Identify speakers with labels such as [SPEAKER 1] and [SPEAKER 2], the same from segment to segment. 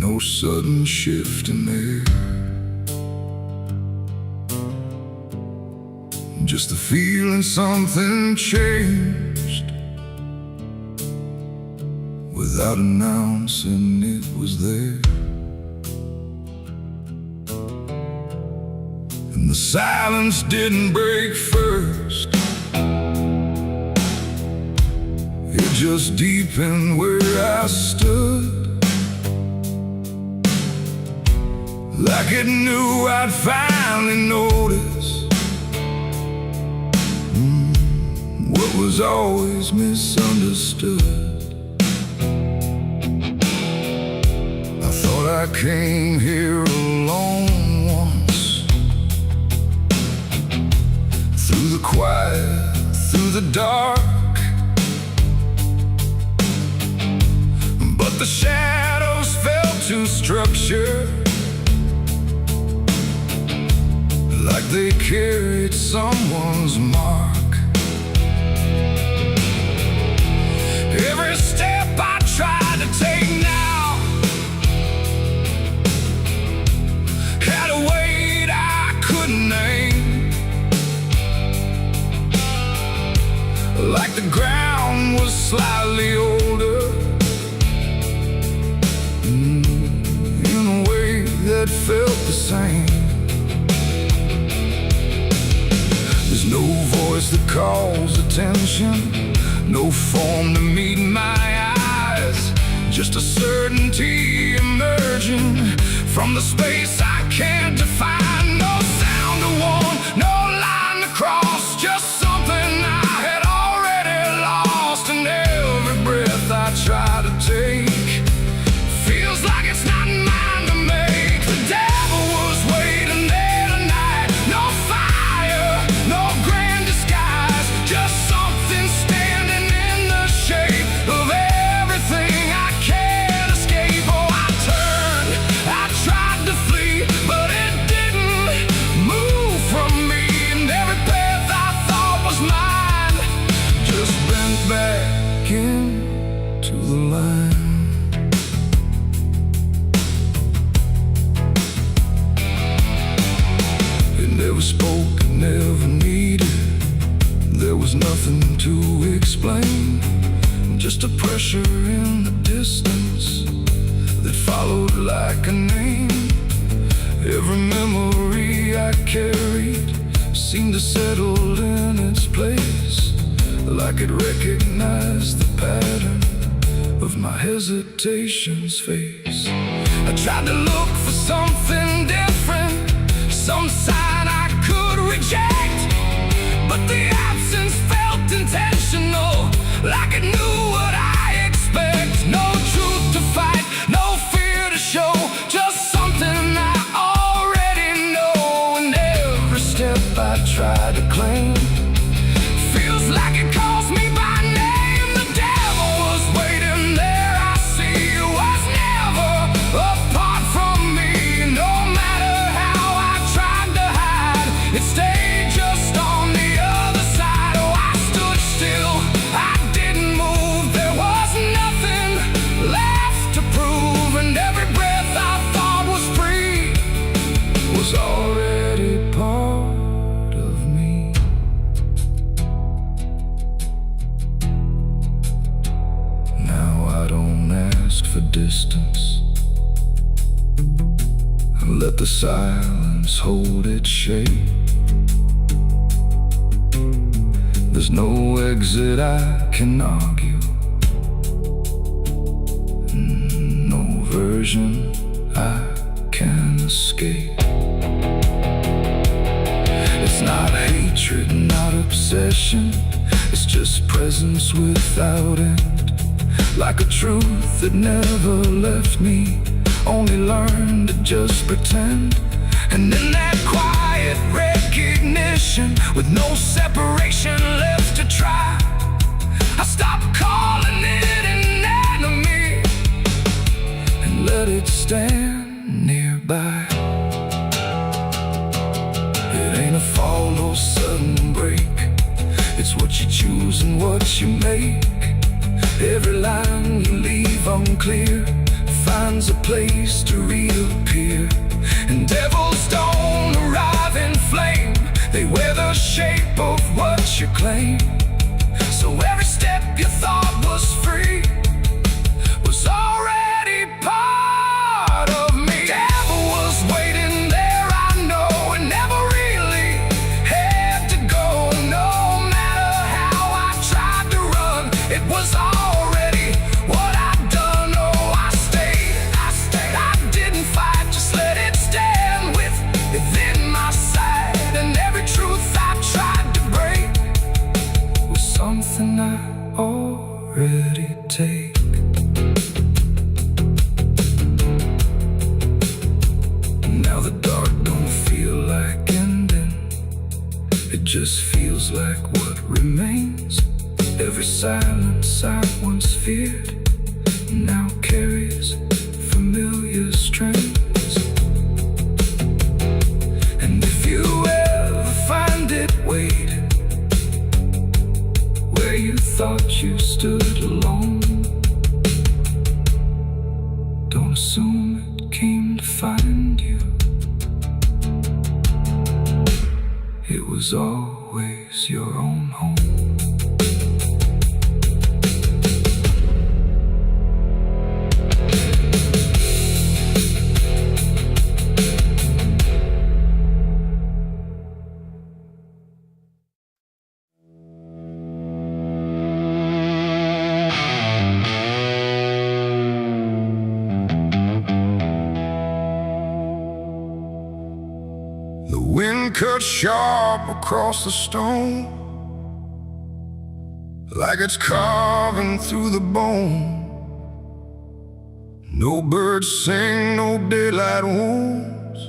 [SPEAKER 1] no sudden shift in air, just the feeling something changed. Without announcing, it was there, and the silence didn't break first. It just deepened where I stood, like it knew I'd finally noticed what was always misunderstood. I thought I came here alone once, through the quiet, through the dark, but the shadows felt too structured, like they carried someone's mark. Every step I tried to take now had a weight I couldn't name, like the ground was slightly older, in a way that felt the same. There's no voice that calls attention, no form to meet my eyes, just a certainty emerging from the space I can't define. No sound to warn, no line to cross, just something I had already lost. And every breath I try to take feels like it's not mine to make. The devil was waiting there tonight. No fire, no grand disguise, just something standing in the shape of everything I can't escape. Oh, I turned, I tried to flee, but it didn't move from me. And every path I thought was mine just bent back into the line. It never spoke, it never needed, there was nothing to explain, just a pressure in the distance that followed like a name. Every memory I carried seemed to settle in its place, like it recognized the pattern of my hesitation's face. I tried to look for something different, some sign I could reject, but the absence felt intentional, like it knew what I expect. No truth to fight, no fear to show, just something I already know. And every step I try to claim feels like it calls me by name. The devil was waiting there, I see, it was never apart from me. No matter how I tried to hide, it stayed just on the other side. Oh, I stood still, I didn't move, there was nothing left to prove. And every breath I thought was free was already part of me. Now I don't ask for distance, I let the silence hold its shape. There's no exit I can argue, no version I can escape. It's not hatred, not obsession, it's just presence without end, like a truth that never left me, only learned to just pretend. And in that quiet recognition, with no separation left to try, I stopped calling it an enemy and let it stand nearby. It ain't a fall, no sudden break, it's what you choose and what you make. Every line you leave unclear finds a place to reappear, and devils don't arrive in flame. They wear the shape of what you claim. So every step you thought was free was already part of me. Devil was waiting there, I know, and never really had to go. No matter how I tried to run, it was already what I'd done. Oh, I stayed, I didn't fight, just let it stand within my sight. And every truth I tried to break was something I already take. Now the dark don't feel like ending, it just feels like what remains. Every silence I once feared now carries familiar strings. And if you ever find it, wait where you thought you stood alone. Don't assume it came to find you. It was always your own home. The wind cut sharp across the stone, like it's carving through the bone. No birds sing, no daylight wounds,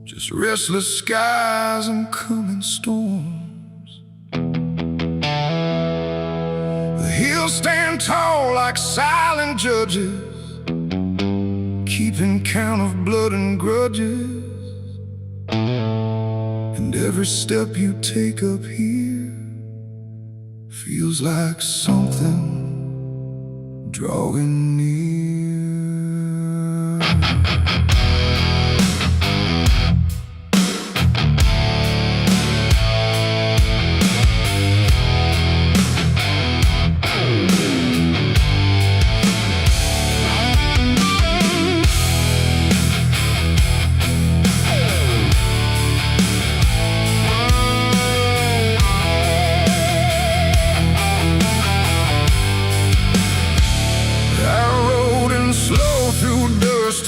[SPEAKER 1] just restless skies and coming storms. The hills stand tall like silent judges, keeping count of blood and grudges. And every step you take up here feels like something drawing near.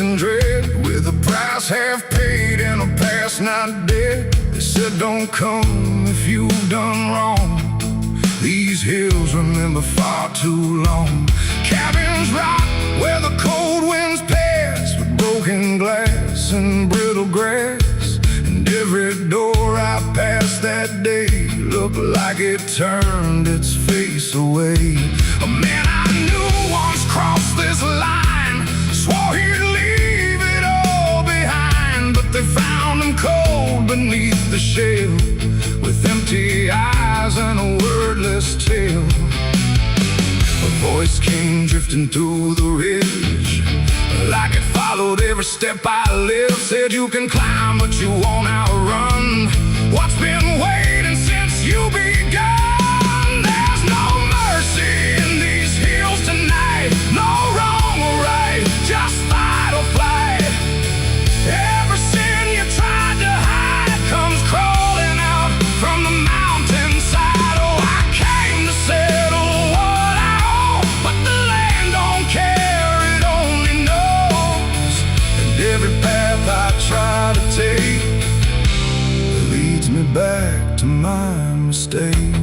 [SPEAKER 1] And dread, with a price half paid and a past not dead. They said don't come if you've done wrong. These hills remember far too long. Cabins rock where the cold winds pass, with broken glass and brittle grass. And every door I passed that day looked like it turned its face away. A man I knew once crossed this line, swore he'd leave it all behind, but they found him cold beneath the shell, with empty eyes and a wordless tale. A voice came drifting through the ridge, like it followed every step I lived. Said you can climb but you won't outrun what's been waiting since you begun. There's no mercy in these hills tonight, no wrong or right, just fight or flight. Every sin you tried to hide comes crawling out from the mountainside. Oh, I came to settle what I owe, but the land don't care, it only knows. And every path I try to take leads me back to my mistake.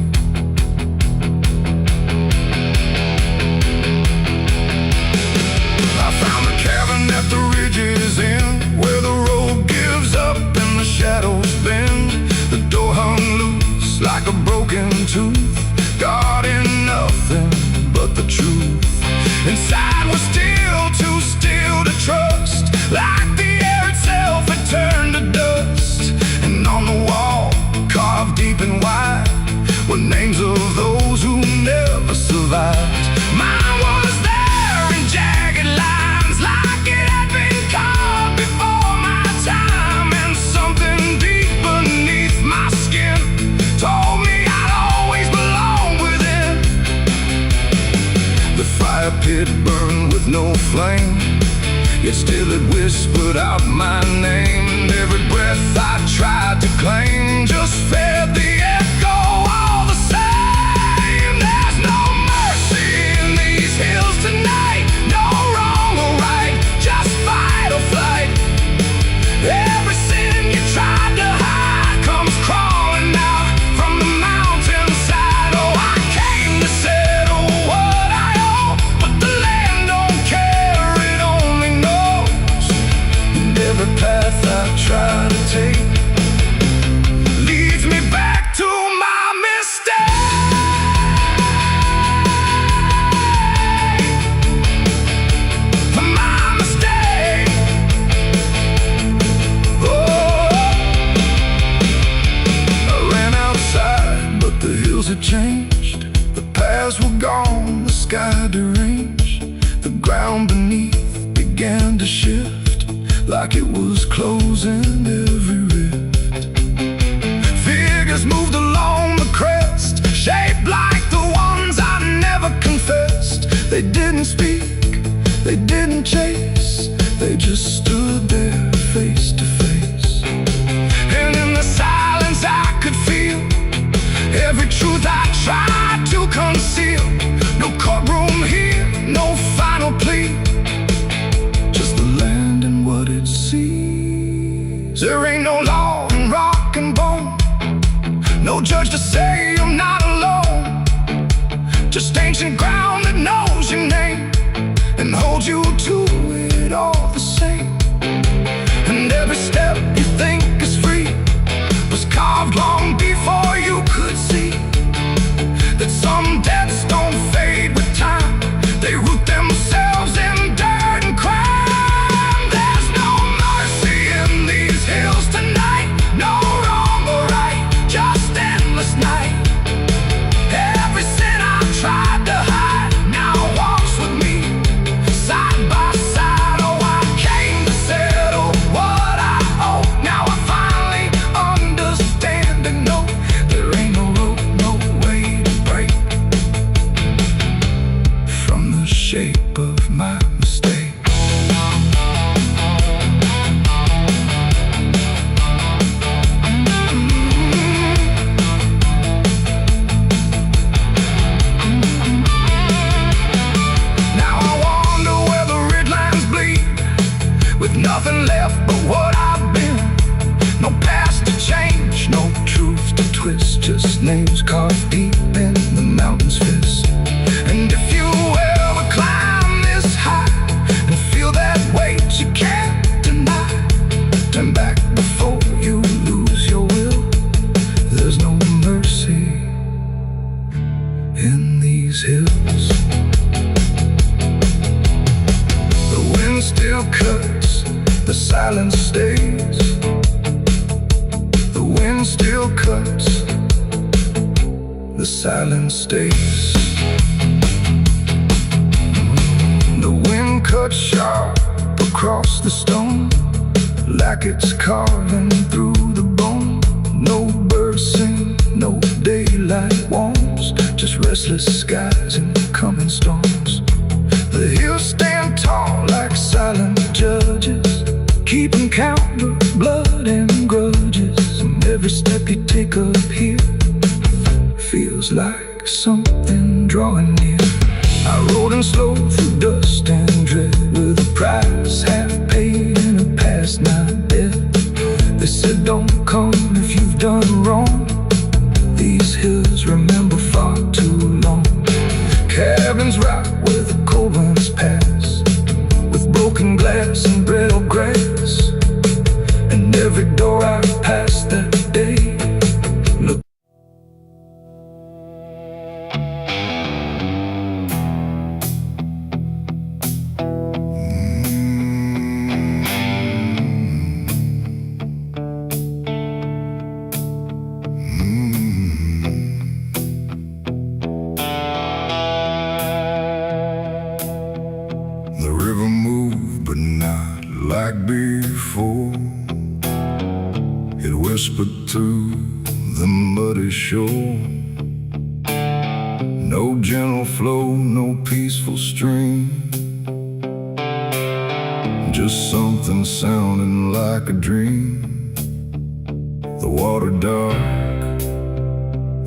[SPEAKER 1] burning with no flame, yet still it whispered out my name. And every breath I tried to claim just fed the echo all the same. There's no mercy in these hills tonight, no wrong or right, just fight or flight. Every sin you tried to hide comes crawling out from the mountainside. Oh, I came to settle what I owe, but the land don't care, it only knows. And every path I try to take leads me back to my mistake. My mistake. I ran outside, but the hills had changed. The paths were gone, the sky deranged. The ground beneath began to shift, like it was closing every rift. Figures moved along the crest, shaped like the ones I never confessed. They didn't speak, they didn't chase, they just stood there face to face. And in the silence I could feel every truth I tried to conceal. No courtroom here, no final plea, just the land and what it sees. There ain't no law in rock and bone, no judge to say I'm not alone, just ancient ground that knows your name and holds you to it all the same. And every step you think is free was carved long before you could see that some debts don't fade with time, they root themselves in dirt and crime. There's no mercy in these hills tonight, no wrong or right, just endless night. Every sin I tried to hide now walks with me, side by side. Oh, I came to settle what I owe. Now I finally understand and know there ain't no rope, no way to break from the shape of my mistake. Now I wonder where the red lines bleed, with nothing left but what I've been. No past to change, no truth to twist, just names carved deep in the mountain's fist. And if you ever climb this high and feel that weight you can't deny, turn back before you lose your will. There's no mercy in these hills. The wind still cuts, the silence stays. The wind still cuts, the silence stays. The wind cuts sharp across the stone, like it's carving through the bone. No birds sing, no daylight warms, just restless skies and coming storms. The hills stand tall like silent judges, keeping count of blood and grudges. And every step you take up here feels like something drawing near. I rode in slow through dust and dread, with a price half paid and a past not dead. They said don't come if you've done wrong, these hills remember far too long. Cabins rock where the cold winds pass, with broken glass and brittle grass. And every door I've passed that day looked. The river moved, but not like before. It whispered to the muddy shore. No gentle flow, no peaceful stream, just something sounding like a dream. The water dark,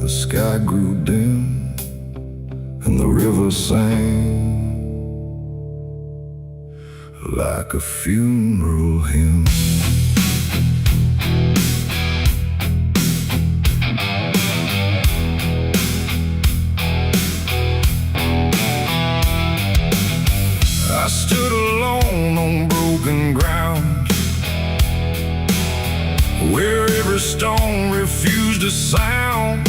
[SPEAKER 1] the sky grew dim, and the river sang like a funeral hymn. I stood alone on broken ground, where every stone refused a sound.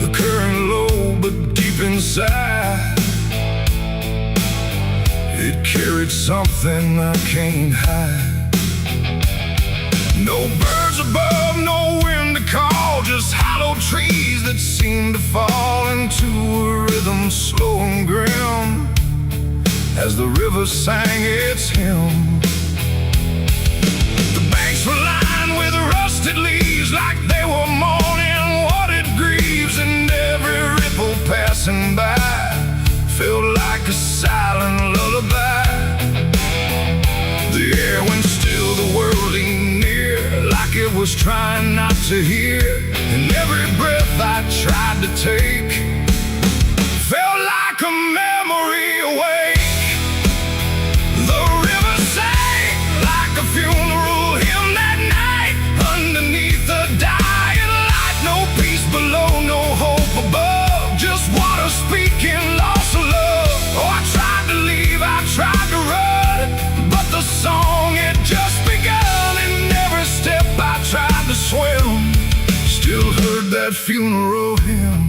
[SPEAKER 1] The current low but deep inside, it carried something I can't hide. No birds above, no wind to call, just hollow trees that seem to fall into a rhythm slow and grim as the river sang its hymn. The banks were lined with rusted leaves, like they were mourning what it grieves, and every ripple passing by felt like a silent lullaby. The air went still, the world leaned near, like it was trying not to hear, and every breath I tried to take felt like a memory awake. The river sang like a funeral hymn that night, underneath the dying light. No peace below, no hope above, just water speaking loss of love. Oh, I tried to leave, I tried to run, but the song had just begun, and every step I tried to swim still heard that funeral hymn.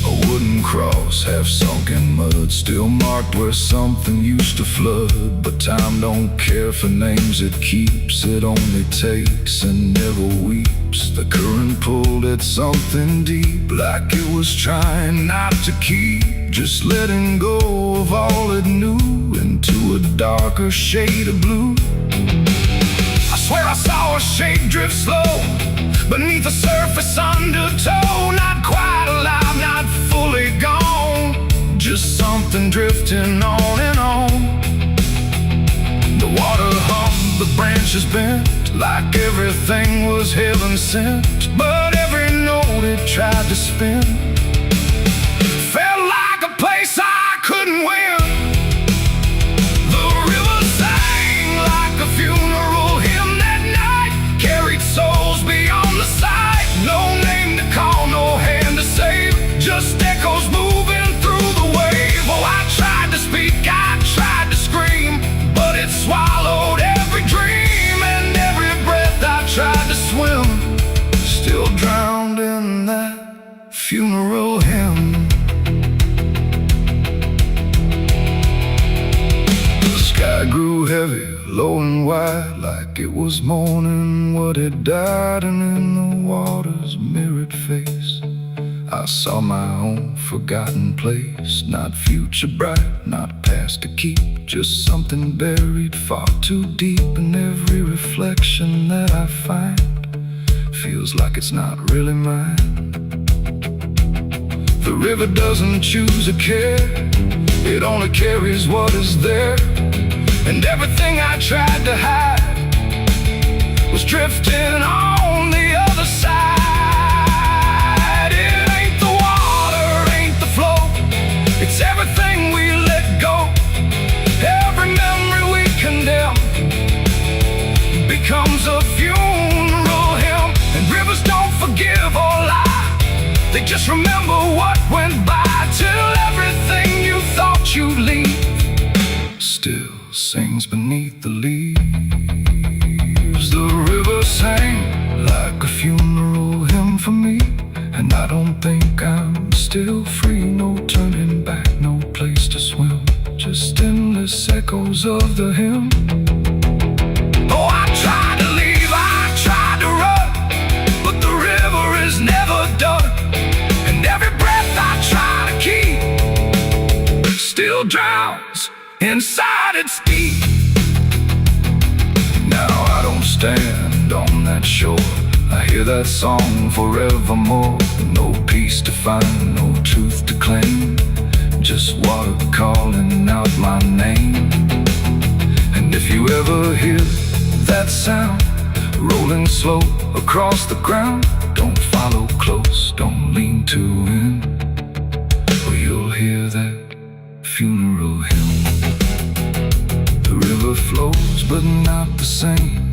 [SPEAKER 1] A wooden cross, half sunk in mud, still marked where something used to flood. But time don't care for names it keeps, it only takes and never weeps. The current pulled at something deep, like it was trying not to keep, just letting go of all it knew into a darker shade of blue. I swear I saw a shape drift slow beneath the surface undertow, not quite alive, not fully gone, just something drifting on and on. The water hummed, the branches bent, like everything was heaven sent, but every note it tried to spin felt like a place I couldn't win. The river sang like a funeral hymn that night, carried souls beyond the sight. No name to call, no hand to save, just echoes moving through the wave. Oh, I tried to speak, I tried to scream, but it swallowed every dream, and every breath I tried to swim still drowned in that funeral hymn. The sky grew heavy, low and wide, like it was mourning what had died, and in the water's mirrored face I saw my own forgotten place. Not future bright, not past to keep, just something buried far too deep. And every reflection that I find feels like it's not really mine. The river doesn't choose a care, it only carries what is there. And everything I tried to hide was drifting on the other side. It ain't the water, ain't the flow, it's everything we let go. Every memory we condemn becomes a funeral hymn. And rivers don't forgive or lie, they just remember what went by, till everything you thought you'd leave still sings beneath the leaves. The river sang like a funeral hymn for me, and I don't think I'm still free. No turning back, no place to swim, just endless echoes of the hymn. Oh, I tried to leave, I tried to run, but the river is never done, and every breath I try to keep still drowns inside its deep. Now I don't stand on that shore, I hear that song forevermore. No peace to find, no truth That sound rolling slow across the ground. Don't follow close, don't lean too in, or you'll hear that funeral hymn. The river flows but not the same.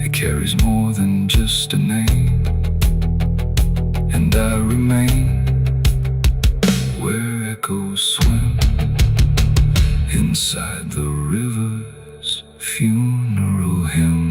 [SPEAKER 1] It carries more than just a name. And I remain where echoes swim inside the river's funeral hymn.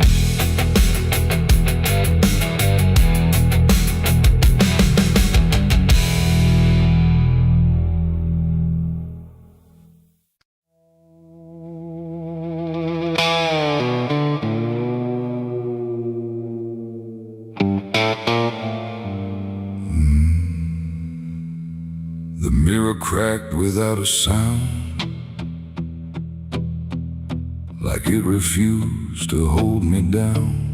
[SPEAKER 1] The mirror cracked without a sound, like it refused to hold me down.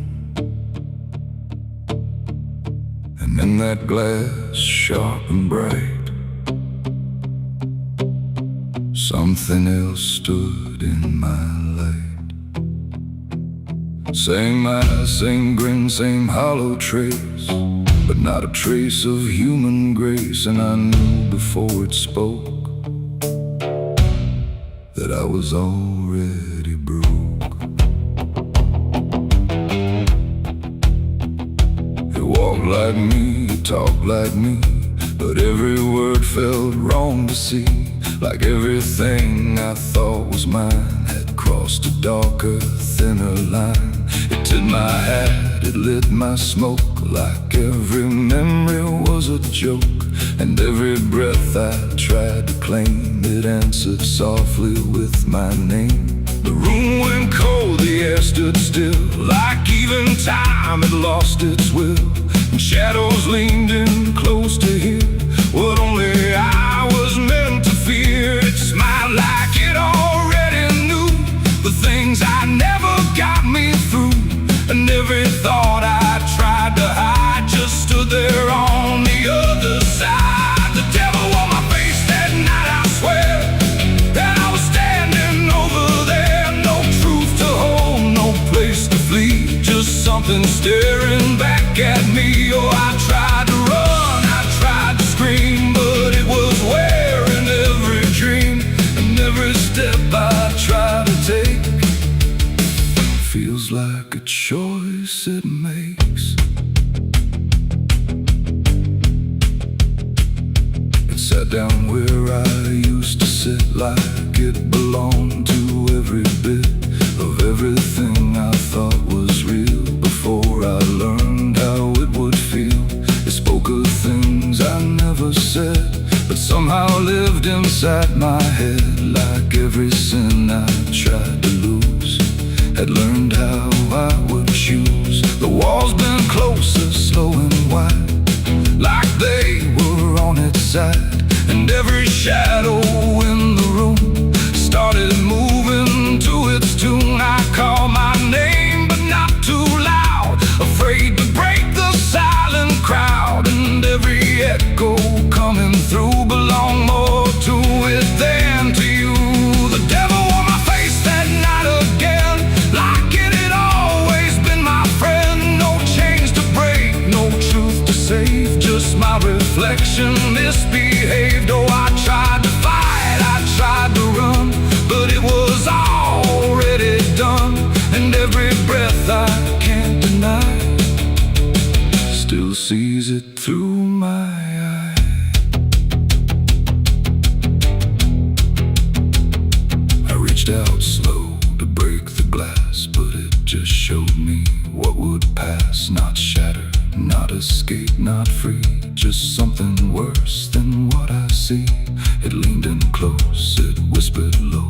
[SPEAKER 1] And in that glass, sharp and bright, something else stood in my light. Same eyes, same grin, same hollow trace, but not a trace of human grace. And I knew before it spoke that I was already broke. It walked like me, it talked like me, but every word felt wrong to see. Like everything I thought was mine had crossed a darker, thinner line. It did my hat, it lit my smoke, like every memory was a joke. And every breath I tried to claim, it answered softly with my name. The room went cold, the air stood still, like even time had lost its will. And shadows leaned in close to hear what only I was meant to fear. It smiled like it already knew the things I never got me through. And every thought I tried to hide just stood there on the other side. The devil on my face that night, I swear, that I was standing over there. No truth to hold, no place to flee, just something staring back at me. Oh, I tried to run, I tried to scream, but it was wearing every dream. And every step I tried to take feels like a choice it makes. It sat down where I used to sit, like it belonged to every bit of everything I thought was real. Before I learned how it would feel, it spoke of things I never said, but somehow lived inside my head. Like every sin I tried to lose, had learned how I would choose. The walls been closer, slow and wide, like they were on its side. And every shadow in the room started moving to its tune. I called my name, but not too loud, afraid to break the silent crowd. And every echo coming through belonged more to it than to you. The devil on my face that night again, like it had always been my friend. No chains to break, no truth to save, just my reflection misbehaved. Oh, I tried to fight, I tried to run, but it was already done. And every breath I can't deny still sees it through my eye. I reached out slow to break the glass, but it just showed me what would pass. Not shatter, not escape, not free, just something worse than what I see. It leaned in close, it whispered low,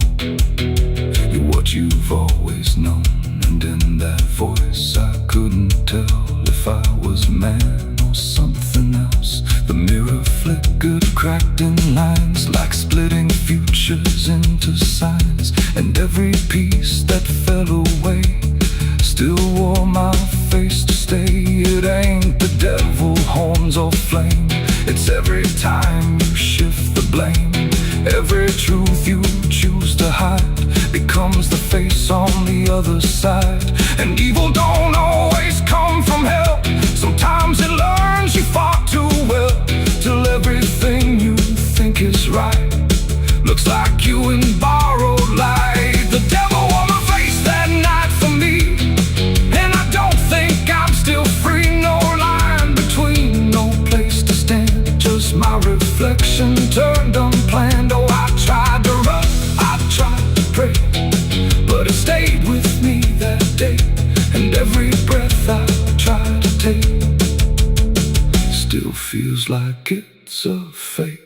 [SPEAKER 1] you're what you've always known. And in that voice I couldn't tell if I was man or something else. The mirror flickered, cracked in lines, like splitting futures into signs. And every piece that fell away still wore my face to stay. It ain't the devil, horns or flame, it's every time you shift the blame. Every truth you choose to hide becomes becomes the face on the other side. And evil don't always come from hell. Sometimes it learns you fought too well, till everything you think is right looks like you in borrowed light. The devil wore my face that night for me, and I don't think I'm still free. No line between, no place to stand, just my reflection turned unplanned. Oh, I tried to run, I tried to pray, but it stayed with me that day. And every breath I try to take still feels like it's a fake.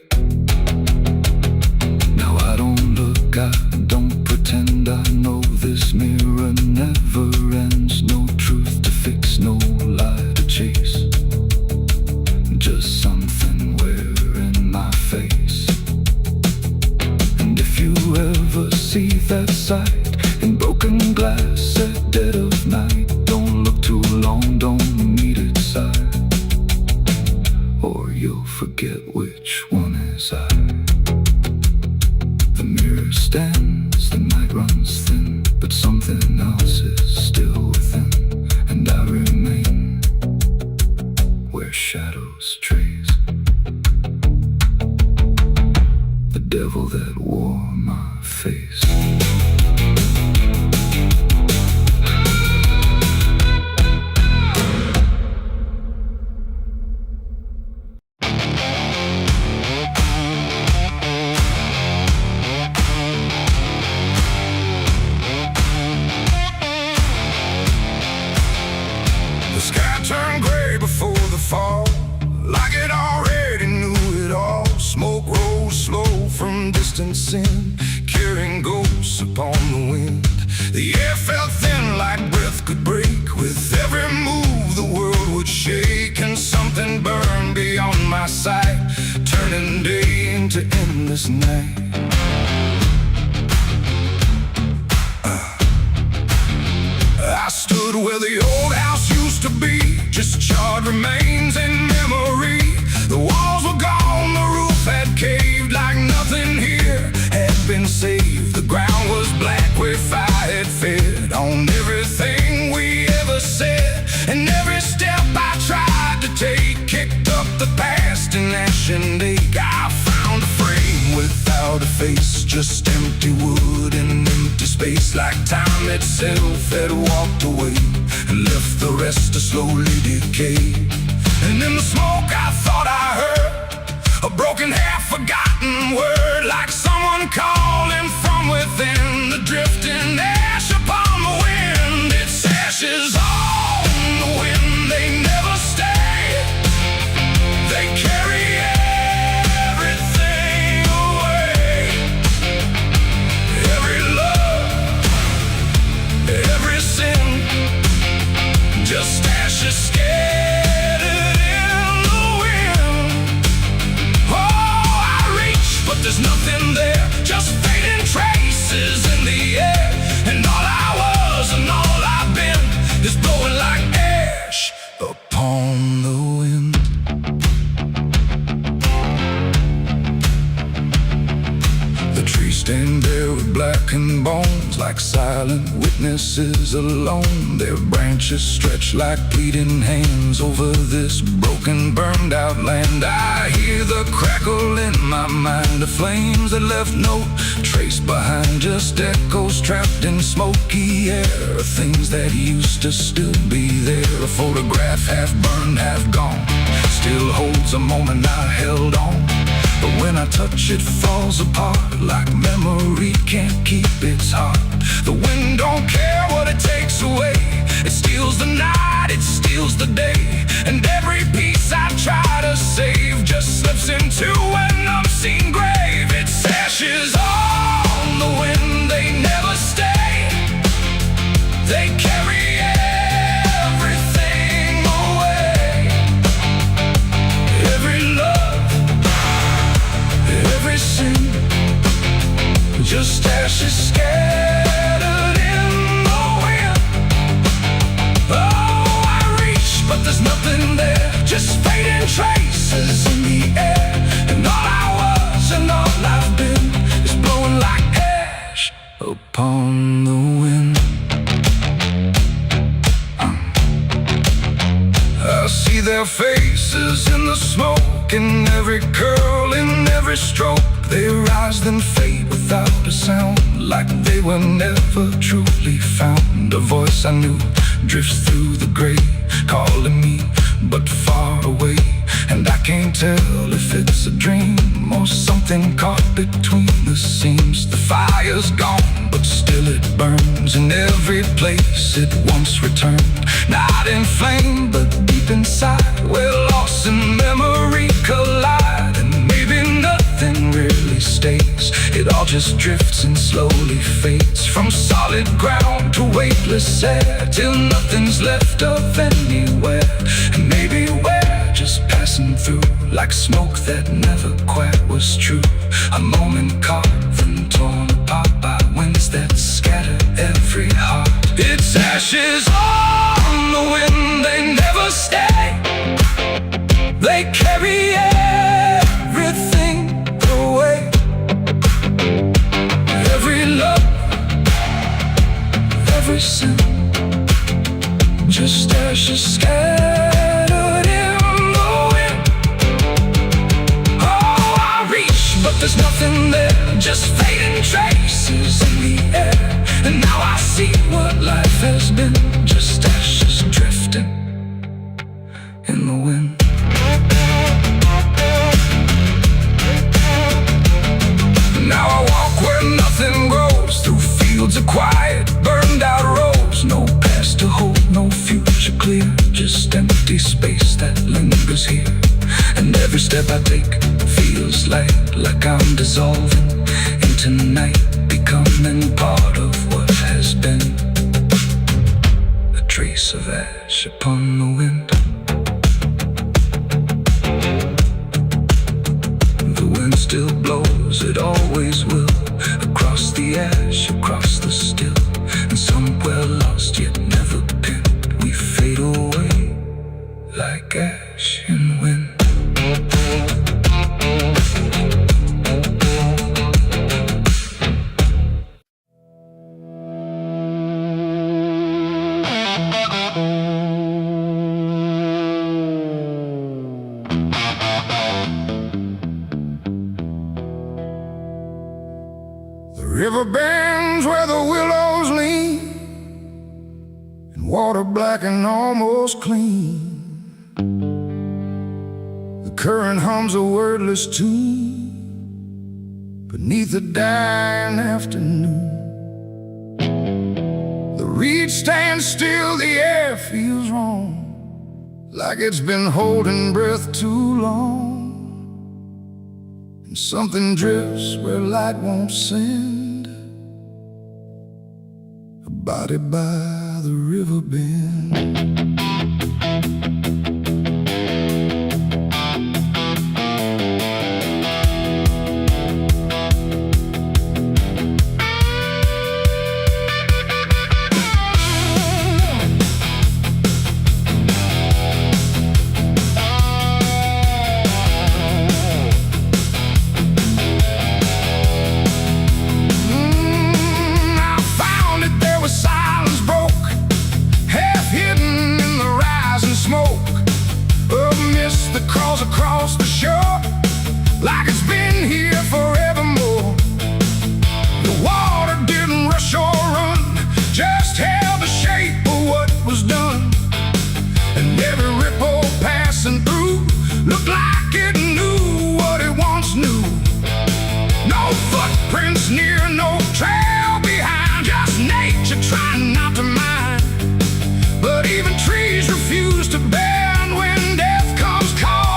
[SPEAKER 1] Now I don't look, I don't pretend. I know this mirror never ends. No truth to fix, no lie to chase, just something wearing my face. And if you ever see that sight in broken glass at dead of night, don't look too long, don't meet its side, or you'll forget which one is I. The mirror stands, the night runs thin, but something else is still within, and I remain where shadows trace. The devil that wore my face. The sky turned gray before the fall, like it already knew it all. Smoke rose slow from distance in, carrying ghosts upon the wind. The air felt thin like breath could break. With every move the world would shake, and something burned beyond my sight, turning day into endless night. I stood where the old house used to be, just charred remains in memory. The walls were gone, the roof had caved, like nothing here had been saved. The ground was black where fire had fed on everything we ever said. And every step I tried to take kicked up the past in ash and ache. I found a frame without a face, just empty wood and empty space, like time itself had walked away and left the rest to slowly decay. And in the smoke I thought I heard a broken, half-forgotten word, like someone calling from within. The drifting ash upon the wind, its ashes on the wind. They never stay, they carry everything away. Every love, every sin, just ashes scattered in the wind. Oh, I reach, but there's nothing there, just fading traces in the air. And all I was and all I've been is blowing like ash upon the wind. The trees stand bare with blackened bones, like silent witnesses alone. Their branches stretch like pleading hands over this broken, burned out land. I hear the crackle in my mind of flames that left no trace behind, just echoes trapped in smoky air of things that used to still be there. A photograph half burned, half gone, still holds a moment I held on. But when I touch it falls apart, like memory can't keep its heart. The wind don't care what it takes away, it steals the night, it steals the day. And every piece I try to save just slips into an unseen grave. Its ashes on the wind, they never stay, they carry everything away. Every love, every sin, just ashes scattered in the wind. Oh, I reach, but there's nothing there, just fading traces in the air. And all I was and all I've been is blowing like ash upon upon the wind. I see their faces in the smoke, in every curl, in every stroke. They rise then fade without a sound, like they were never truly found. A voice I knew drifts through the gray, calling me but far away. And I can't tell if it's a dream or something caught between the seams. The fire's gone, but still it burns in every place it once returned. Not in flame, but deep inside, where loss and memory collide. And maybe nothing really stays, it all just drifts and slowly fades. From solid ground to weightless air, till nothing's left of anywhere. And maybe we're just passing through, like smoke that never quite was true. A moment carved and torn apart by winds that scatter every heart. It's ashes on the wind, they never stay. They carry everything away. Every love, every sin, just ashes scattered in the wind. Oh, I reach, but there's nothing there, just fading traces in the air. And now I see what life has been, just ashes drifting in the wind. Now I walk where nothing grows, through fields of quiet, burned out roads. No past to hold, no future clear, just empty space that lingers here. And every step I take feels like I'm dissolving into night, becoming part of what has been. A trace of ash upon the wind. The wind still blows, it always will, across the ash, across the still. And somewhere lost yet never pinned, we fade away like ash in wind. The river bends where the willows lean, and water black and almost clean. The current hums a wordless tune beneath the dying afternoon. The reed stands still, the air feels wrong, like it's been holding breath too long. And something drifts where light won't send, a body by the river bend. Across the shore, like it's been here forevermore. The water didn't rush or run, just held the shape of what was done. And every ripple passing through looked like it knew what it once knew. No footprints near, no trail behind, just nature trying not to mind. But even trees refuse to bend when death comes calling.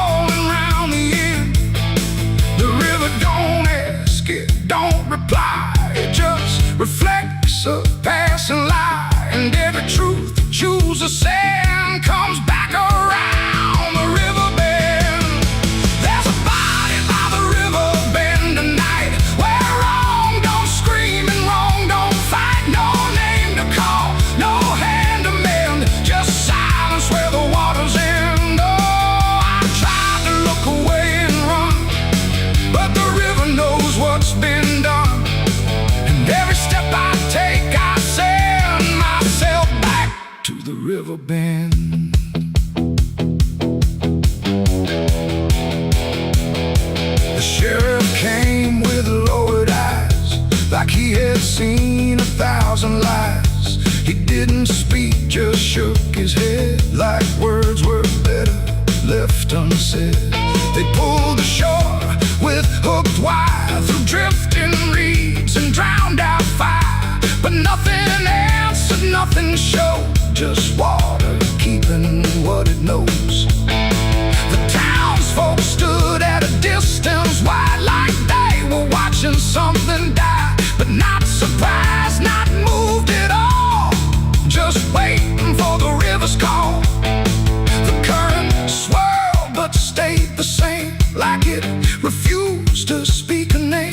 [SPEAKER 1] Don't like it refused to speak a name.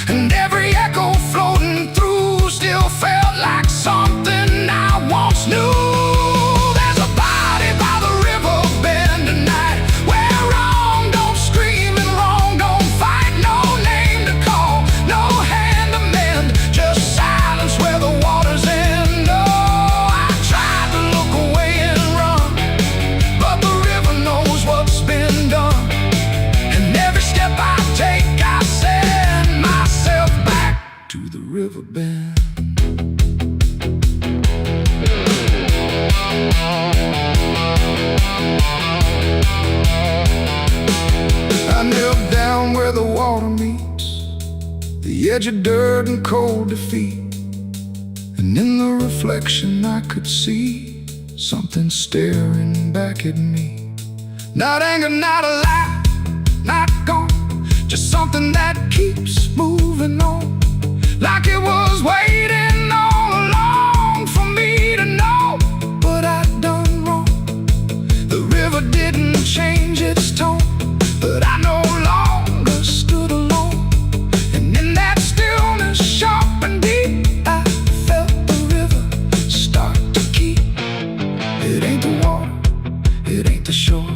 [SPEAKER 1] And every echo floating through still felt like something I once knew. There's a body by the river bend tonight, where wrong don't scream and wrong don't fight. No name to call, no hand to mend, just silence where the waters end. Oh, I tried to look away and run, but the river knows what's been done. And every step I take, I send myself back to the river bend. I knelt down where the water meets the edge of dirt and cold defeat, and in the reflection I could see something staring back at me. Not anger, not a lie, not gone, just something that keeps moving on, like it was waiting all along for me to know what I'd done wrong. The river didn't change its tone, but I no longer stood alone. And in that stillness, sharp and deep, I felt the river start to keep. It ain't the water, it ain't the shore,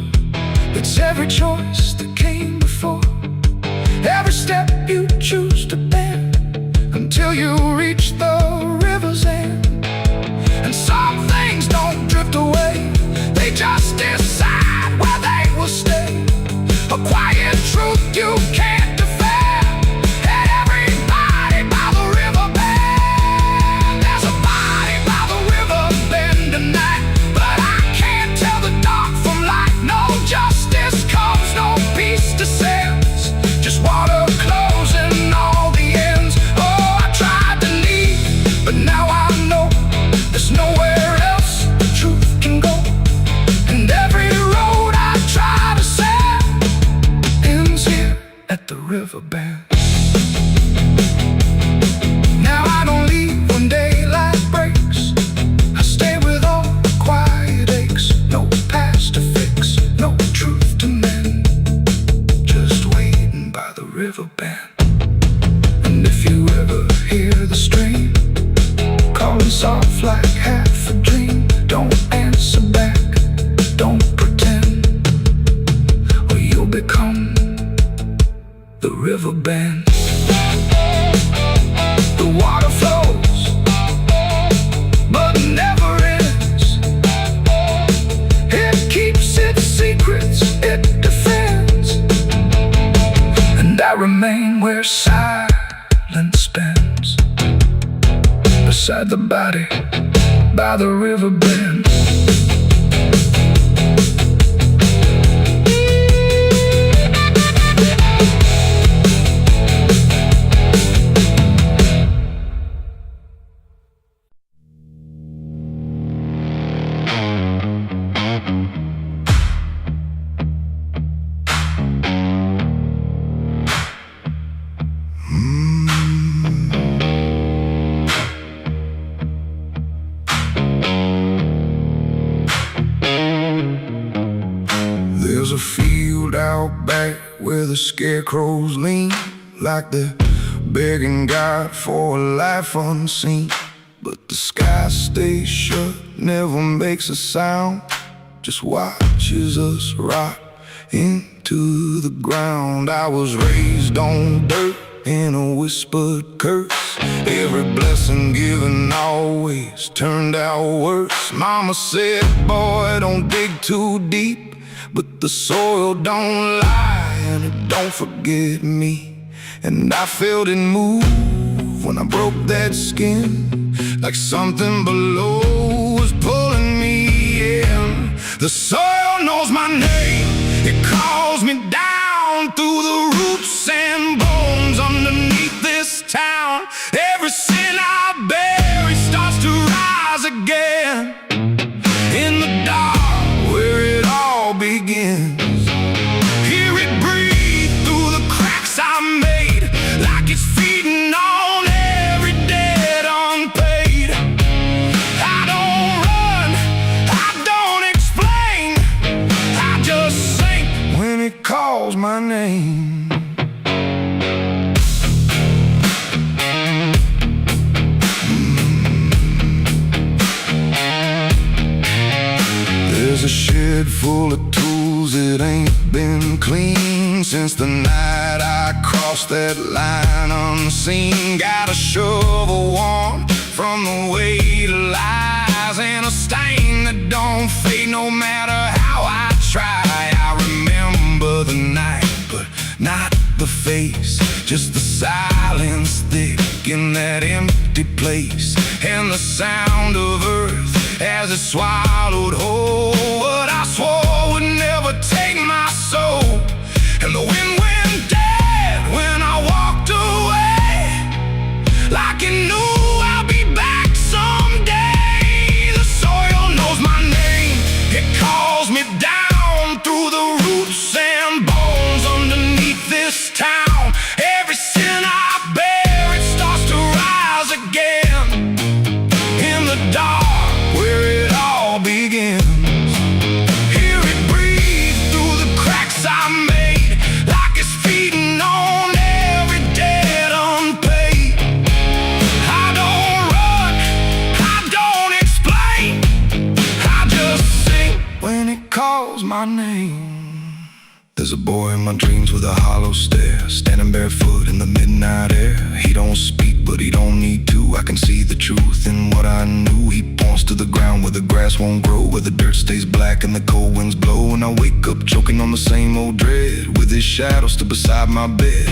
[SPEAKER 1] it's every choice that came before. Every step you choose to bend, until you reach the river's end. And some things don't drift away, they just decide where they will stay. A quiet truth you can't defend, and everybody by the river bend. There's a body by the river bend tonight, but I can't tell the dark from light. No justice comes, no peace descends, just water closing all the ends. Oh, I tried to leave, but now I know there's nowhere else the truth can go. And every road I try to set ends here at the river bend. Now I don't leave when daylight breaks, I stay with all the quiet aches. No past to fix, no truth to mend, just waiting by the river bend. And if you ever hear the stream calling soft like half a dream, don't answer back, don't pretend, or you'll become the river bend. The water flows, but never ends. It keeps its secrets, it defends. And I remain where silence bends, beside the body by the river bend. There's a field out back where the scarecrows lean, like they're begging God for a life unseen. But the sky stays shut, never makes a sound, just watches us rot into the ground. I was raised on dirt in a whispered curse, every blessing given always turned out worse. Mama said, boy, don't dig too deep, but the soil don't lie and it don't forget me. And I felt it move when I broke that skin, like something below was pulling me in. The soil knows my name, it calls me down through the roots and bones underneath this town. Every sin I bury starts to rise again in the dark where it all begins. Hear it breathe through the cracks I made, like it's feeding on every debt unpaid. I don't run, I don't explain, I just sink when it calls calls my name. There's a shed full of tools that ain't been cleaned since the night I crossed that line unseen. Got a shovel worn from the weight of lies, and a stain that don't fade no matter how I try. I remember the night, but not the face, just the silence thick in that empty place, and the sound of earth as it swallowed whole what I swore would never take my soul. And the wind went dead when I walked away, like it knew I'll be back someday. The soil knows my name, it calls me down through the roots and bones underneath this town. Every sin I bear, it starts to rise again in the dark where it all begins. Hear it breathe through the cracks I made, like it's feeding on every debt unpaid. I don't run, I don't explain, I just sing when it calls my name. There's a boy in my dreams with a hollow stare, standing barefoot in the midnight air. He don't speak, but he don't need to. I can see the truth in what I knew. He points to the ground where the grass won't grow, where the dirt stays black and the cold winds blow. And I wake up choking on the same old dread, with his shadow still beside my bed.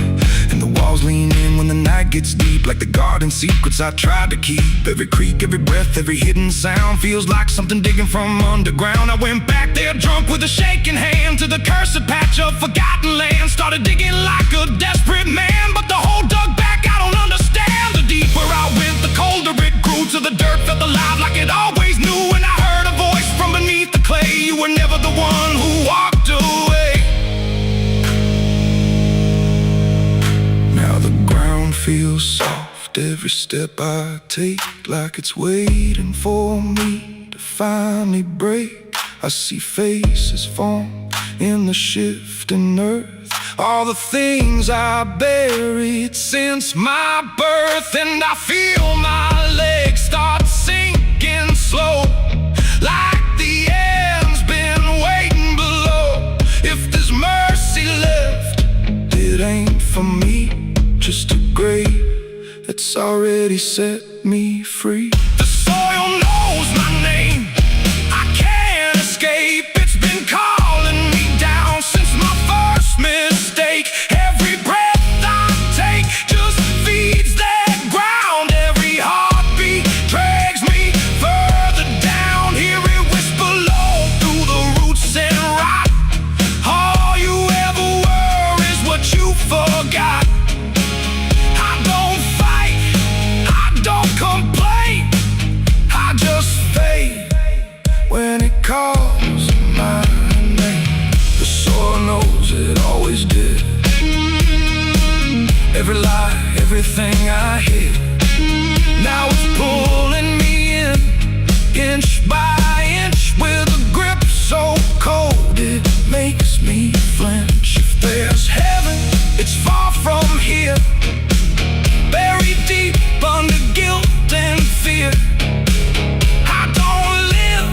[SPEAKER 1] And the walls lean in when the night gets deep, like the garden secrets I tried to keep. Every creak, every breath, every hidden sound feels like something digging from underground. I went back there drunk with a shaking hand to the cursed patch of forgotten land. Started digging like a desperate man, but the hole dug back, I don't understand. The deeper I went, the colder it grew, till the dirt felt alive like it always knew. And I heard a voice from beneath the clay, you were never the one who walked away. Now the ground feels soft, every step I take, like it's waiting for me to finally break. I see faces form in the shifting earth, all the things I buried since my birth. And I feel my legs start sinking slow, like the end's been waiting below. If there's mercy left, it ain't for me, just a grave that's already set me free. The soil knows my name, I can't escape. It's been calling me down since my first mistake. Every breath I take just feeds that ground. Every heartbeat drags me further down. Hear it whisper low through the roots and rot. All you ever were is what you forgot. I don't fight, I don't complain, I just fade when it calls my name. The soil knows it always did. Every lie, everything I hid, now it's pulling me in, inch by inch, with a grip so cold it makes me flinch. If there's heaven, it's far from here, buried deep under guilt and fear. I don't live,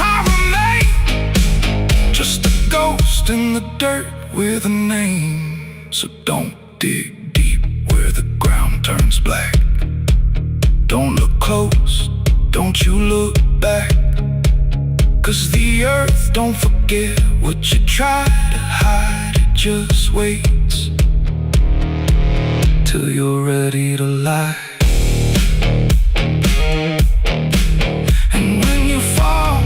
[SPEAKER 1] I remain, just a ghost in the dirt with a name. So don't dig deep where the ground turns black. Don't look close, don't you look back, 'cause the earth don't forget what you try to hide. It just waits till you're ready to lie. And when you fall,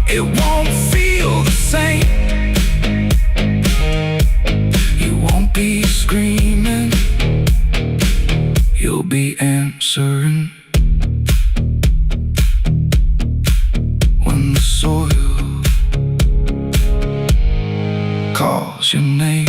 [SPEAKER 1] it won't feel the same. You won't be screaming, you'll be answering. When the soil calls your name.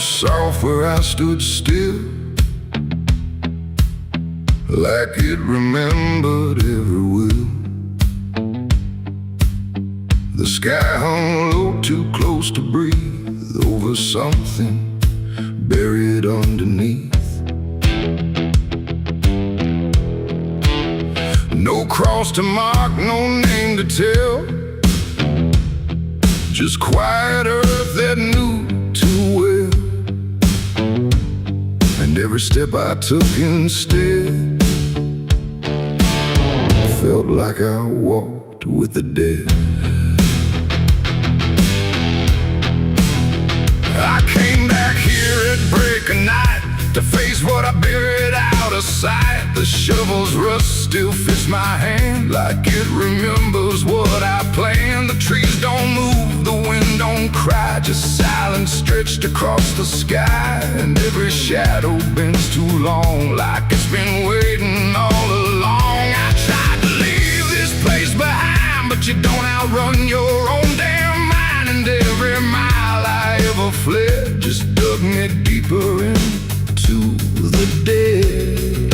[SPEAKER 1] south where I stood still, like it remembered every will. The sky hung low, too close to breathe, over something buried underneath. No cross to mark, no name to tell, just quiet earth that knew too well. And every step I took instead felt like I walked with the dead. I came back here at break of night to face what I buried out of sight. The shovel's rust still fits my hand, like it remembers what I planned. The trees don't move, the wind don't cry, just silence stretched across the sky. And every shadow bends too long, like it's been waiting all along. I tried to leave this place behind, but you don't outrun your own damn mind. And every mile I ever fled just dug me deeper into the dead.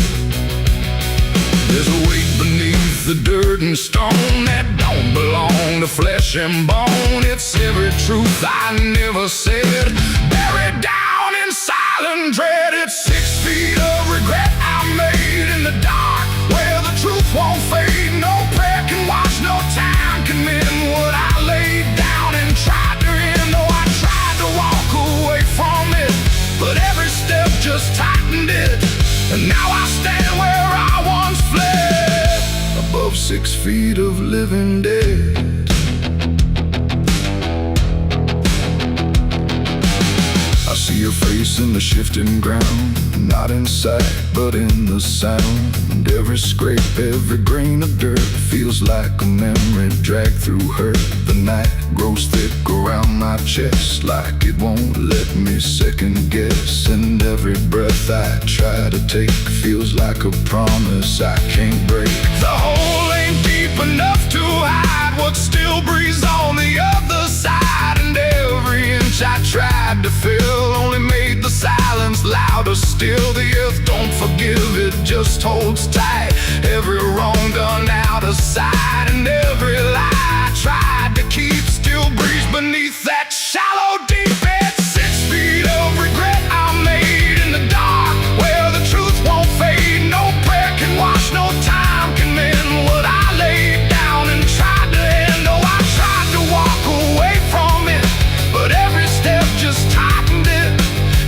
[SPEAKER 1] There's a weight beneath the dirt and stone that don't belong to flesh and bone. It's every truth I never said, buried down in silent dread. It's 6 feet of regret I made in the dark, where the truth won't fade. No prayer can wash, no time can mend what I laid down and tried to end. Oh, I tried to walk away from it, but every step just tightened it. And now I stand where I once fled, above 6 feet of living dead. I see your face in the shifting ground, not in sight, but in the sound. Every scrape, every grain of dirt feels like a memory dragged through hurt. The night grows thick around my chest, like it won't let me second guess. And every breath I try to take feels like a promise I can't break. The hole ain't deep enough to hide what still breathes on the other side. And every inch I tried to fill only made the silence louder still. The earth don't forgive, it just holds tight. Every wrong done out of sight, and every lie I tried to keep still breathes beneath that shallow deep bed. 6 feet of regret I made in the dark, where the truth won't fade. No prayer can wash, no time can mend what I laid down and tried to end. Oh, I tried to walk away from it, but every step just tightened it.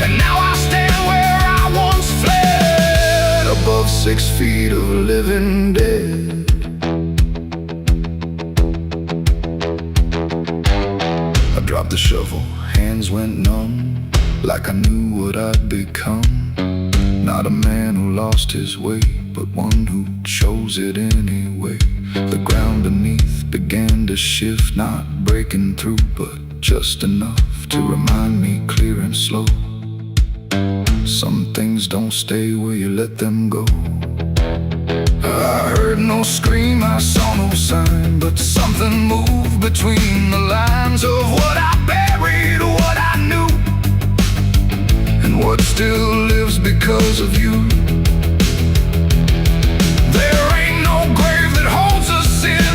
[SPEAKER 1] And now I stand where I once fled, above 6 feet of living dead. I dropped the shovel, hands went numb, like I knew what I'd become. Not a man who lost his way, but one who chose it anyway. The ground beneath began to shift, not breaking through, but just enough to remind me clear and slow. Some things don't stay where you let them go. I heard no scream, I saw no sign, but something moved between the lines of what I buried, what I knew, and what still lives because of you. There ain't no grave that holds us in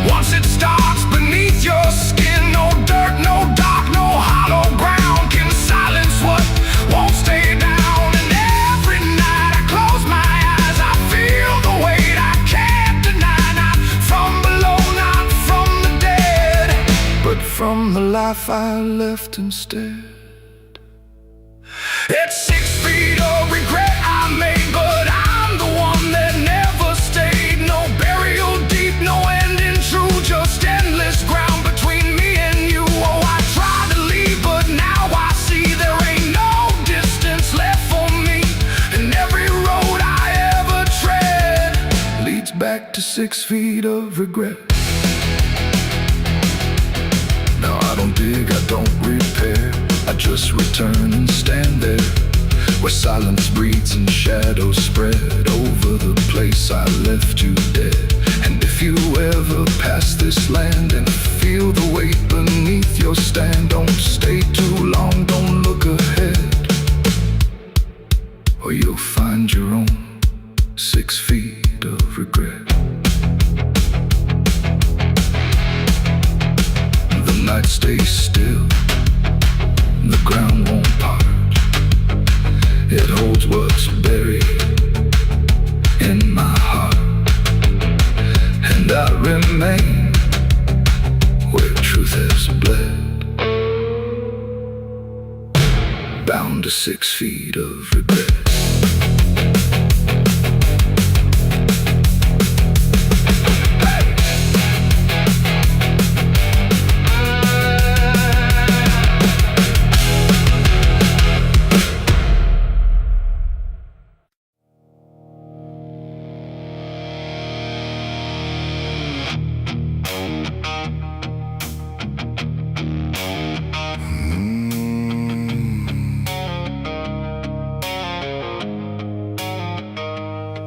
[SPEAKER 1] once it starts beneath your skin. No dirt, no dark, no hollow ground can silence what won't stay down. And every night I close my eyes, I feel the weight I can't deny. Not from below, not from the dead, but from the life I left instead. It's 6 feet of regret I made, but I'm the one that never stayed. No burial deep, no ending true, just endless ground between me and you. Oh, I tried to leave, but now I see there ain't no distance left for me. And every road I ever tread leads back to 6 feet of regret. Now I don't dig, I don't repair, I just return and stand there, where silence breathes and shadows spread over the place I left you dead. And if you ever pass this land and feel the weight beneath your stand, don't stay too long, don't look ahead. remain where truth has bled, bound to 6 feet of regret.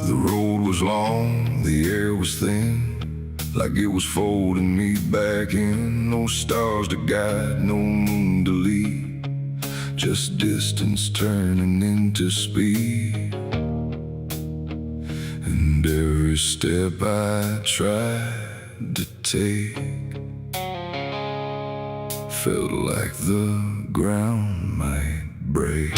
[SPEAKER 1] The road was long, the air was thin, like it was folding me back in. No stars to guide, no moon to lead, just distance turning into speed. And every step I tried to take felt like the ground might break.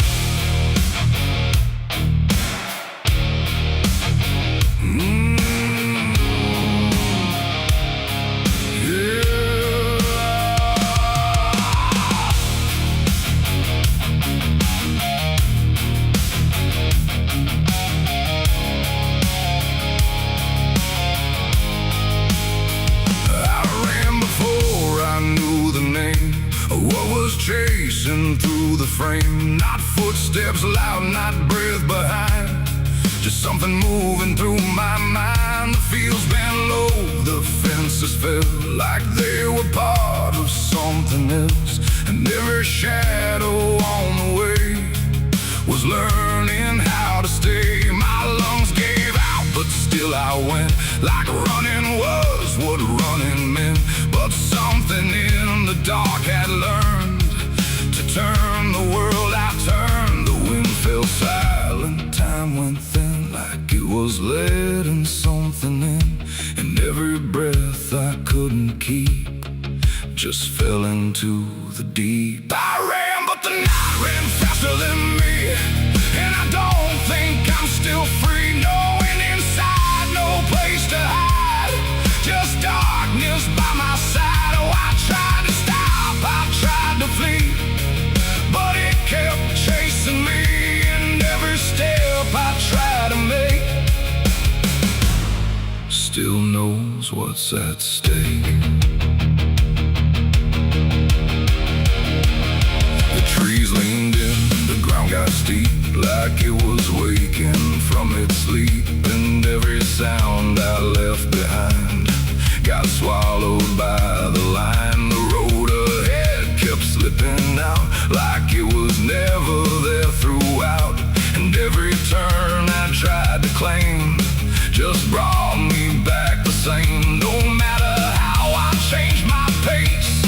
[SPEAKER 1] Chasing through the frame, not footsteps loud, not breath behind, just something moving through my mind. The fields bent low, the fences felt like they were part of something else, and every shadow on the way was learning how to stay. My lungs gave out, but still I went, like running was what running meant. But something in the dark had learned to turn the world. I turned, the wind fell silent, time went thin, like it was letting something in. And every breath I couldn't keep just fell into the deep. I ran, but the night ran faster than me, and I don't think I'm still free. Knowing inside, no place to hide, just darkness by my side. Oh, I tried to stop, I tried to flee, but it kept chasing me. And every step I try to make still knows what's at stake. The trees leaned in, the ground got steep, like it was waking from its sleep. And every sound I left behind got swallowed by the line. The road ahead kept slipping out, like it was never there throughout. And every turn I tried to claim just brought me back the same. No matter how I changed my pace,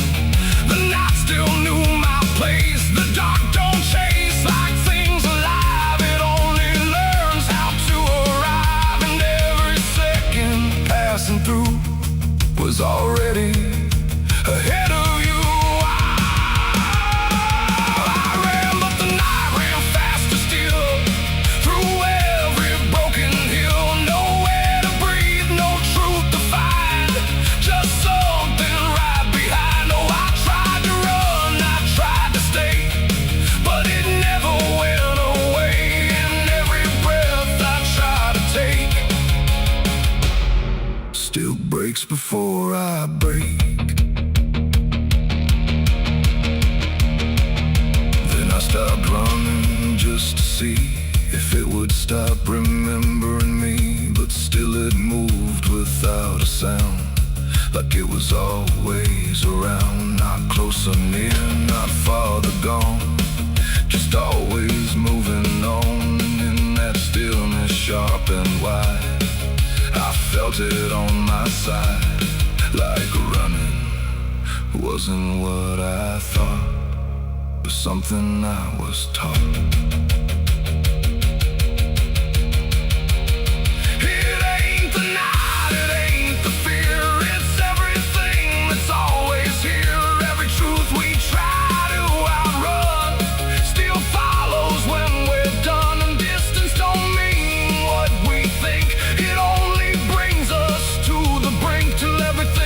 [SPEAKER 1] the night still knew my place. The dark don't chase like things alive, it only learns how to arrive. And every second passing through was already ahead of you. I ran, but the night ran faster still, through every broken hill. Nowhere to breathe, no truth to find, just something right behind. Oh, I tried to run, I tried to stay, but it never went away. And every breath I try to take still breaks before I break. Then I stopped running just to see if it would stop remembering me. But still it moved without a sound, like it was always around. Not close or near, not farther gone, just always moving on. In that stillness sharp and wide, I felt it on my side, like running wasn't what I thought, but something I was taught. It ain't the night, it ain't the fear, it's everything that's always here. Every truth we try to outrun still follows when we're done. And distance don't mean what we think, it only brings us to the brink, till everything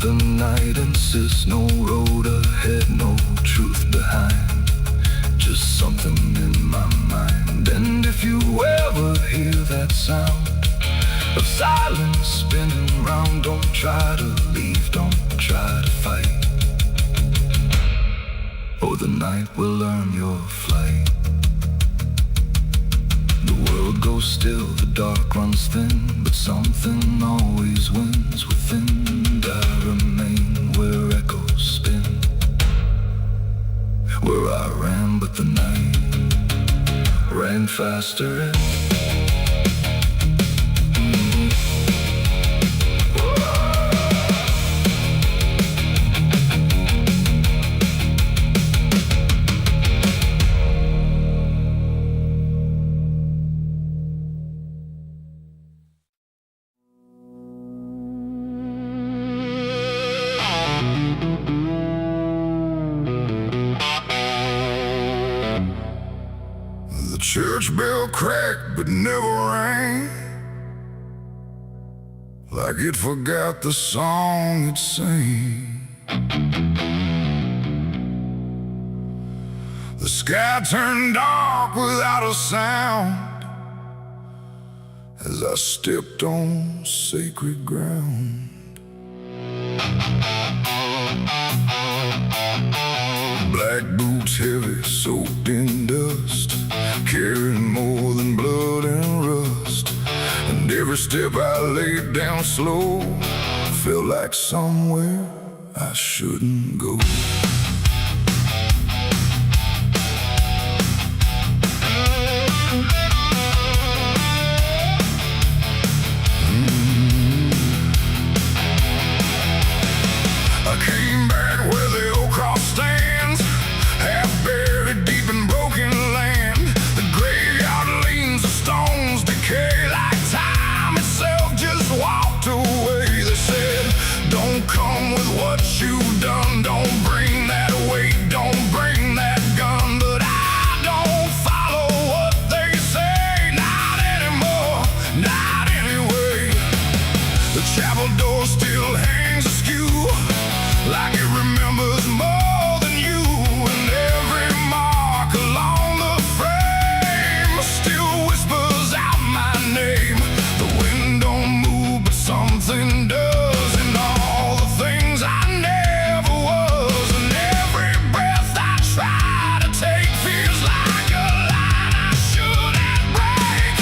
[SPEAKER 1] The night insists, no road ahead, no truth behind, just something in my mind. And if you ever hear that sound of silence spinning round, don't try to leave, don't try to fight. Oh, the night will learn your flight. The world goes still, the dark runs thin, but something always wins within. And I remain where echoes spin, where I ran, but the night ran faster and the church bell cracked but never rang, like it forgot the song it sang. The sky turned dark without a sound as I stepped on sacred ground. Black boots heavy, soaked in dust, carrying more than blood and rust. And every step I laid down slow felt like somewhere I shouldn't go. I came back where the old cross stands, half buried deep in broken land. The graveyard leans, the stones decay like time itself just walked away. They said, don't come with what you've done, don't bring that weight, don't bring that gun. But I don't follow what they say, not anymore, not anyway. The chapel door still hangs askew, like it remembers more than you. And every mark along the frame still whispers out my name. The wind don't move, but something does, and all the things I never was. And every breath I try to take feels like a line I shouldn't break.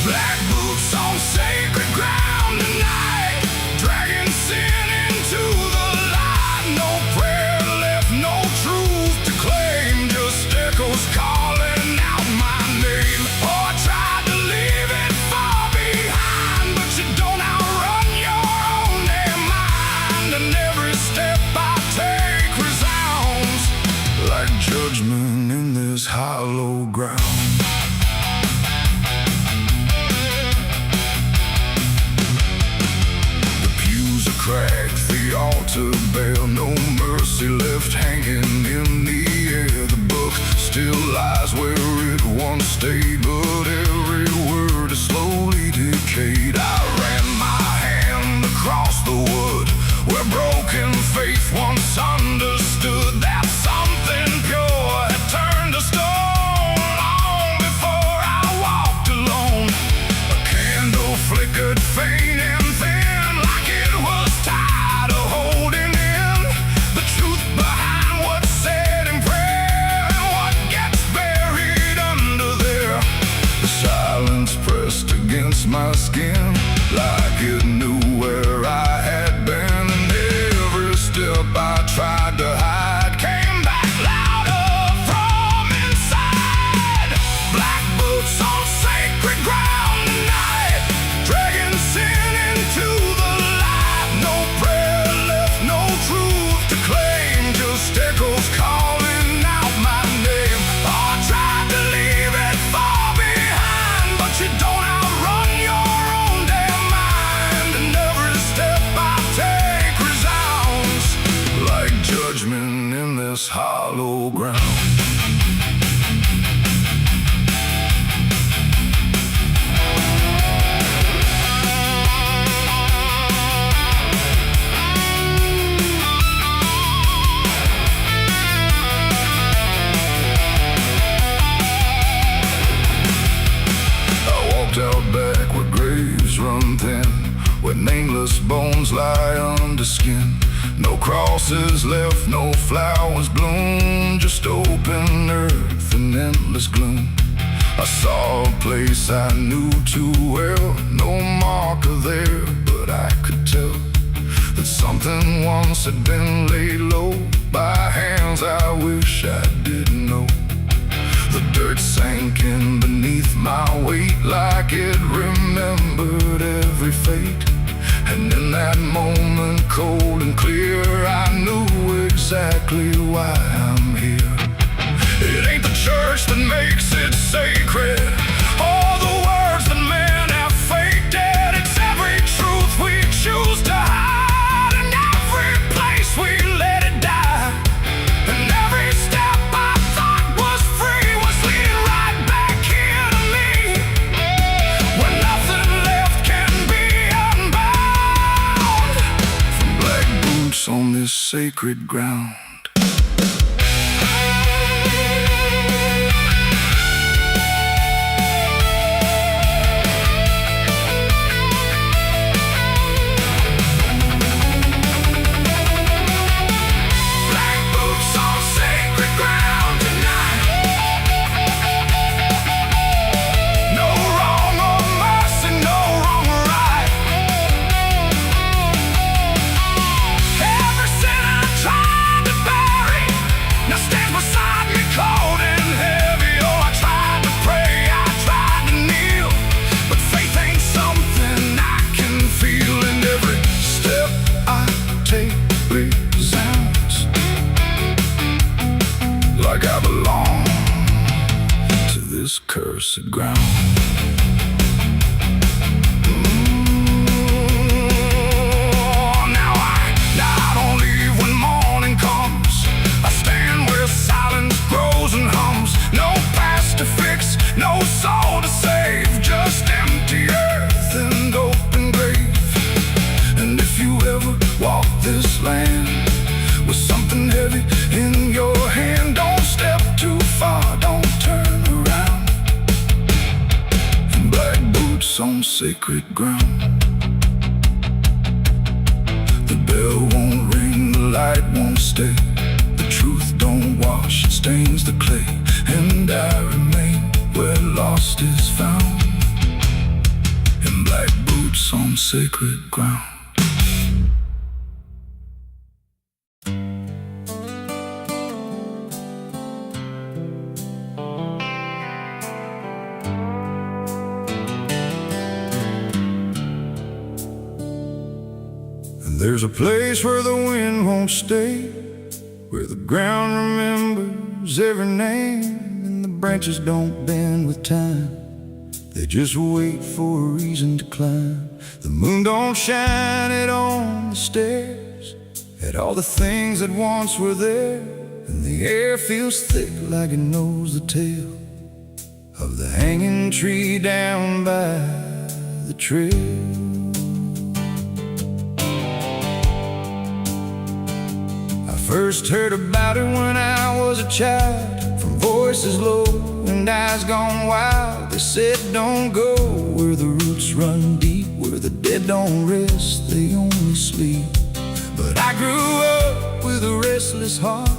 [SPEAKER 1] Black boots on sacred ground tonight, dragging sin into the light. No prayer left, no truth to claim, just echoes calling out my name. Oh, I tried to leave it far behind, but you don't outrun your own damn mind. And every step I take resounds like judgment in this hollow ground. The pews are cracked, the altar bare, no mercy left hanging in the air. The book still lies where it once stayed, but every word is slowly decayed. I ran my hand across the wood where broken faith once understood that something pure had turned to stone long before I walked alone. A candle flickered faint and thin, like it was tired of holding in the truth behind what's said in prayer and what gets buried under there. The silence pressed against my skin, like it knew where I had been. And every step I tried to hide came back louder from inside. Black boots on sacred ground tonight, dragging sin into the light. No prayer left, no truth to claim, just echoes calling out my name. Oh, I tried to leave it far behind, but you don't outrun your own damn mind. And every step I take resounds like judgment in this hollow ground. No crosses left, no flowers bloom, just open earth and endless gloom. I saw a place I knew too well, no marker there, but I could tell that something once had been laid low by hands I wish I didn't know. The dirt sank in beneath my weight like it remembered every fate. And in that moment, cold and clear, I knew exactly why I'm here. It ain't the church that makes it sacred, all the words that men have faked it. It's every truth we choose to hide, and every place we let it die. And every step I thought was free was leading right back here to me, where nothing left can be unbound. From black boots on this sacred ground. Like I belong to this cursed ground. Now I don't leave when morning comes. I stand where silence grows and hums. No past to fix, no soul to save, just empty earth and open grave. And if you ever walk this land with something heavy in your hand, don't step too far, don't turn around. In black boots on sacred ground. The bell won't ring, the light won't stay. The truth don't wash, it stains the clay. And I remain where lost is found. In black boots on sacred ground. There's a place where the wind won't stay, where the ground remembers every name, and the branches don't bend with time. They just wait for a reason to climb. The moon don't shine it on the stairs, at all the things that once were there. And the air feels thick like it knows the tale of the hanging tree down by the trail. First heard about it when I was a child, from voices low and eyes gone wild. They said don't go where the roots run deep, where the dead don't rest, they only sleep. But I grew up with a restless heart,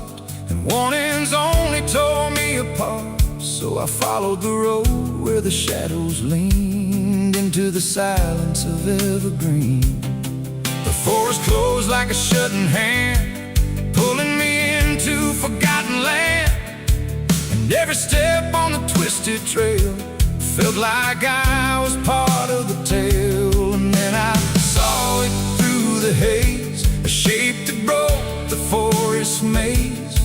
[SPEAKER 1] and warnings only tore me apart. So I followed the road where the shadows leaned into the silence of evergreen. The forest closed like a shutting hand, pulling me into forgotten land. And every step on the twisted trail felt like I was part of the tale. And then I saw it through the haze, a shape that broke the forest maze,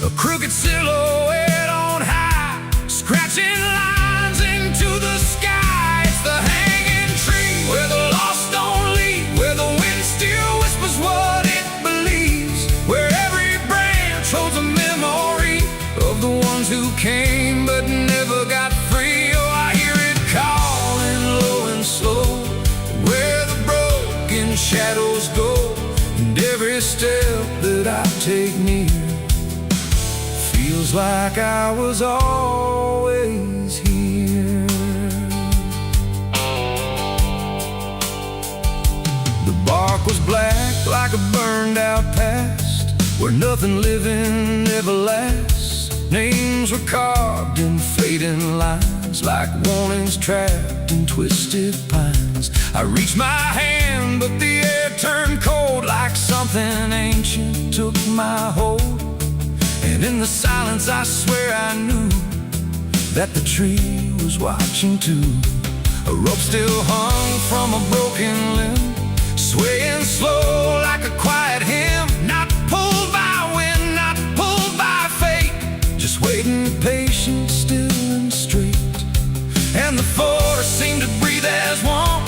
[SPEAKER 1] a crooked silhouette on high, scratching lines into the sky. It's the hanging tree where the lost don't leave, where the wind still whispers what it believes, where every branch holds a memory of the ones who came but never got free. Oh, I hear it calling low and slow, where the broken shadows go. And every step that I take near feels like I was always here. The bark was black like a burned out past, where nothing living ever lasts. Names were carved in fading lines, like warnings trapped in twisted pines. I reached my hand, but the air turned cold, like something ancient took my hold. And in the silence I swear I knew that the tree was watching too. A rope still hung from a broken limb, swaying slow like a quiet hymn. Not pulled by wind, not pulled by fate, just waiting patient, still and straight. And the forest seemed to breathe as one,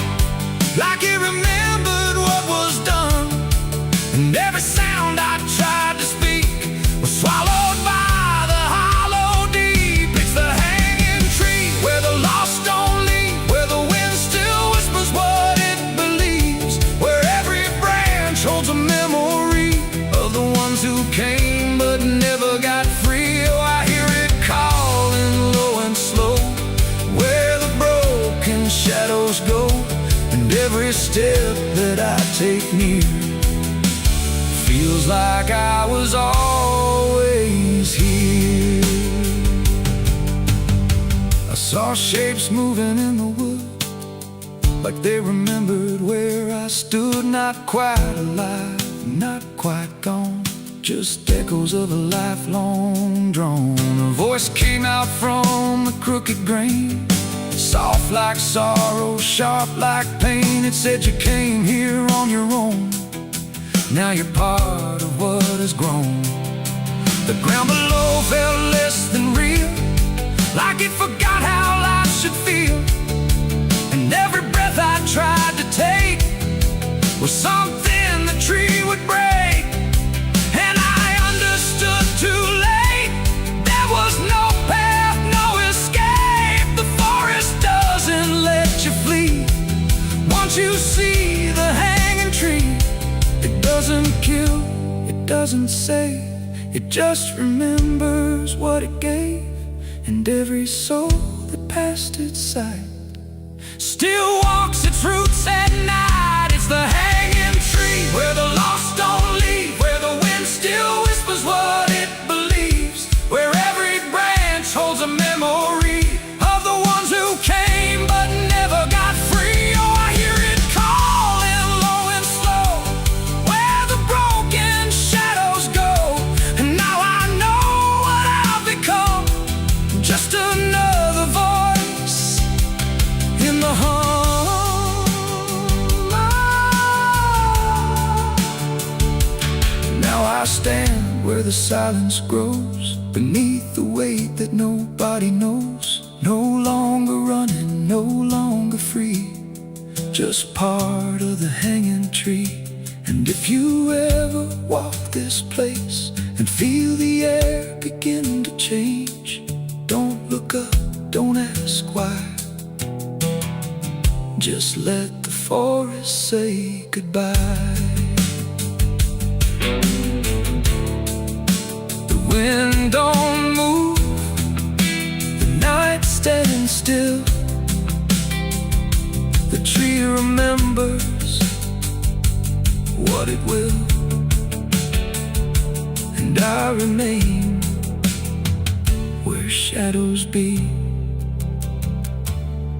[SPEAKER 1] like it remembered what was done. And every sound I tried to speak was swallowed by the hollow deep. It's the hanging tree where the lost don't leave, where the wind still whispers what it believes, where every branch holds a memory of the ones who came but never got free. Oh, I hear it calling low and slow, where the broken shadows go. And every step that I take near feels like I was always here. I saw shapes moving in the wood, like they remembered where I stood. Not quite alive, not quite gone, just echoes of a lifelong drone. A voice came out from the crooked grain, soft like sorrow, sharp like pain. It said you came here on your own, now you're part of what has grown. The ground below felt less than real, like it forgot how life should feel. And every breath I tried to take was something the tree would break. And I understood too late, there was no path, no escape. The forest doesn't let you flee. Once you see the hanging tree, it doesn't kill, it doesn't save, it just remembers what it gave. And every soul that passed its sight still walks its roots at night. It's the hanging tree where the lost don't leave, where the wind still whispers what it believes, where every branch holds a memory of the ones who came but never got free. Oh, I hear it calling low and slow, where the broken shadows go. And now I know what I've become, just another voice in the hum. Now I stand where the silence grows, beneath the weight that nobody knows. No longer running, no longer free, just part of the hanging tree. And if you ever walk this place and feel the air begin to change, don't look up, don't ask why, just let the forest say goodbye. The wind don't move, the night stands still, the tree remembers what it will. And I remain where shadows be,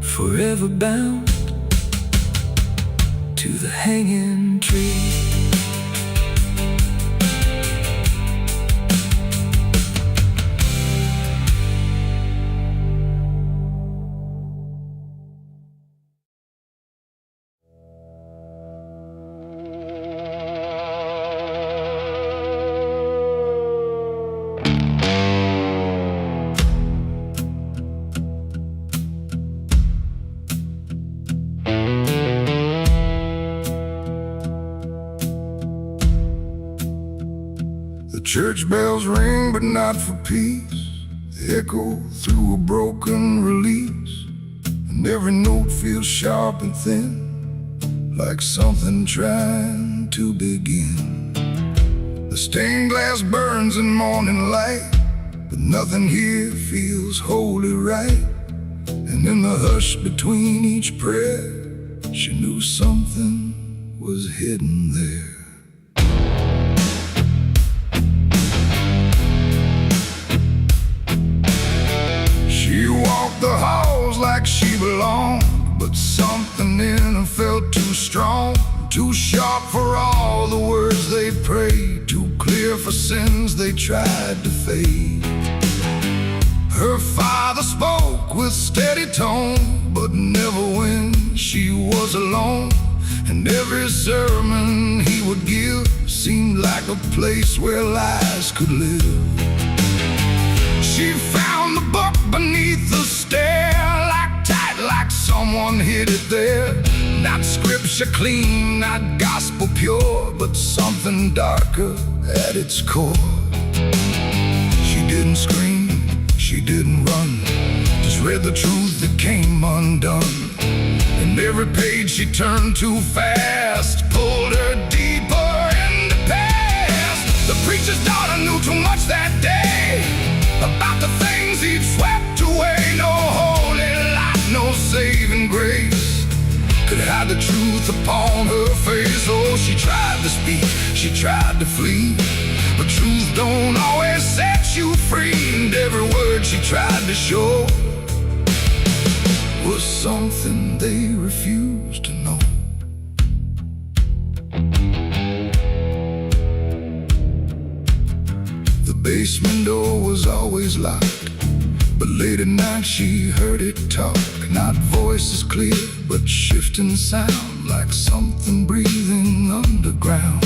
[SPEAKER 1] forever bound to the hanging tree.
[SPEAKER 2] Church bells ring, but not for peace. They echo through a broken release, and every note feels sharp and thin, like something trying to begin. The stained glass burns in morning light, but nothing here feels wholly right. And in the hush between each prayer, she knew something was hidden there. but something in her felt too strong, too sharp for all the words they prayed, too clear for sins they tried to fade. Her father spoke with steady tone, but never when she was alone. And every sermon he would give seemed like a place where lies could live. She found the book beneath the stair, like tight, like someone hid it there. Not scripture clean, not gospel pure, but something darker at its core. She didn't scream, she didn't run, just read the truth that came undone. And every page she turned too fast pulled her deeper in the past. The preacher's daughter knew too much that day about the things he'd swept away. No holy light, no saving grace could hide the truth upon her face. Oh, she tried to speak, she tried to flee, but truth don't always set you free. And every word she tried to show was something they refused to know. The basement door was always locked, but late at night she heard it talk. Not voices clear, but shifting sound, like something breathing underground.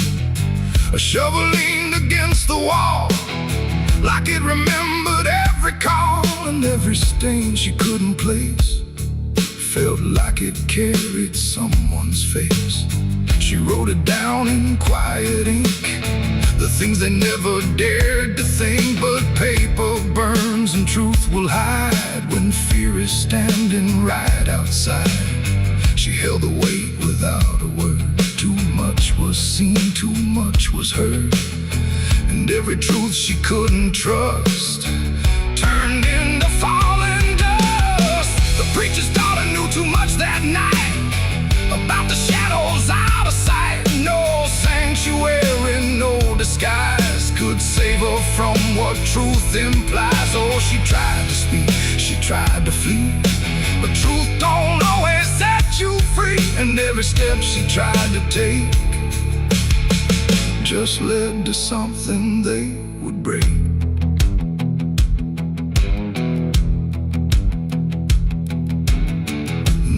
[SPEAKER 2] A shovel leaned against the wall, like it remembered every call. And every stain she couldn't place felt like it carried someone's face. She wrote it down in quiet ink, the things they never dared to think. But paper burns and truth will hide when fear is standing right outside. She held the weight without a word. Too much was seen, too much was heard, and every truth she couldn't trust turned into falling dust. The preacher's daughter knew too much that night about the shadows out of sight. No sanctuary, no disguise could save her from what truth implies. Oh, she tried to speak, she tried to flee, but truth don't always set you free. And every step she tried to take just led to something they would break.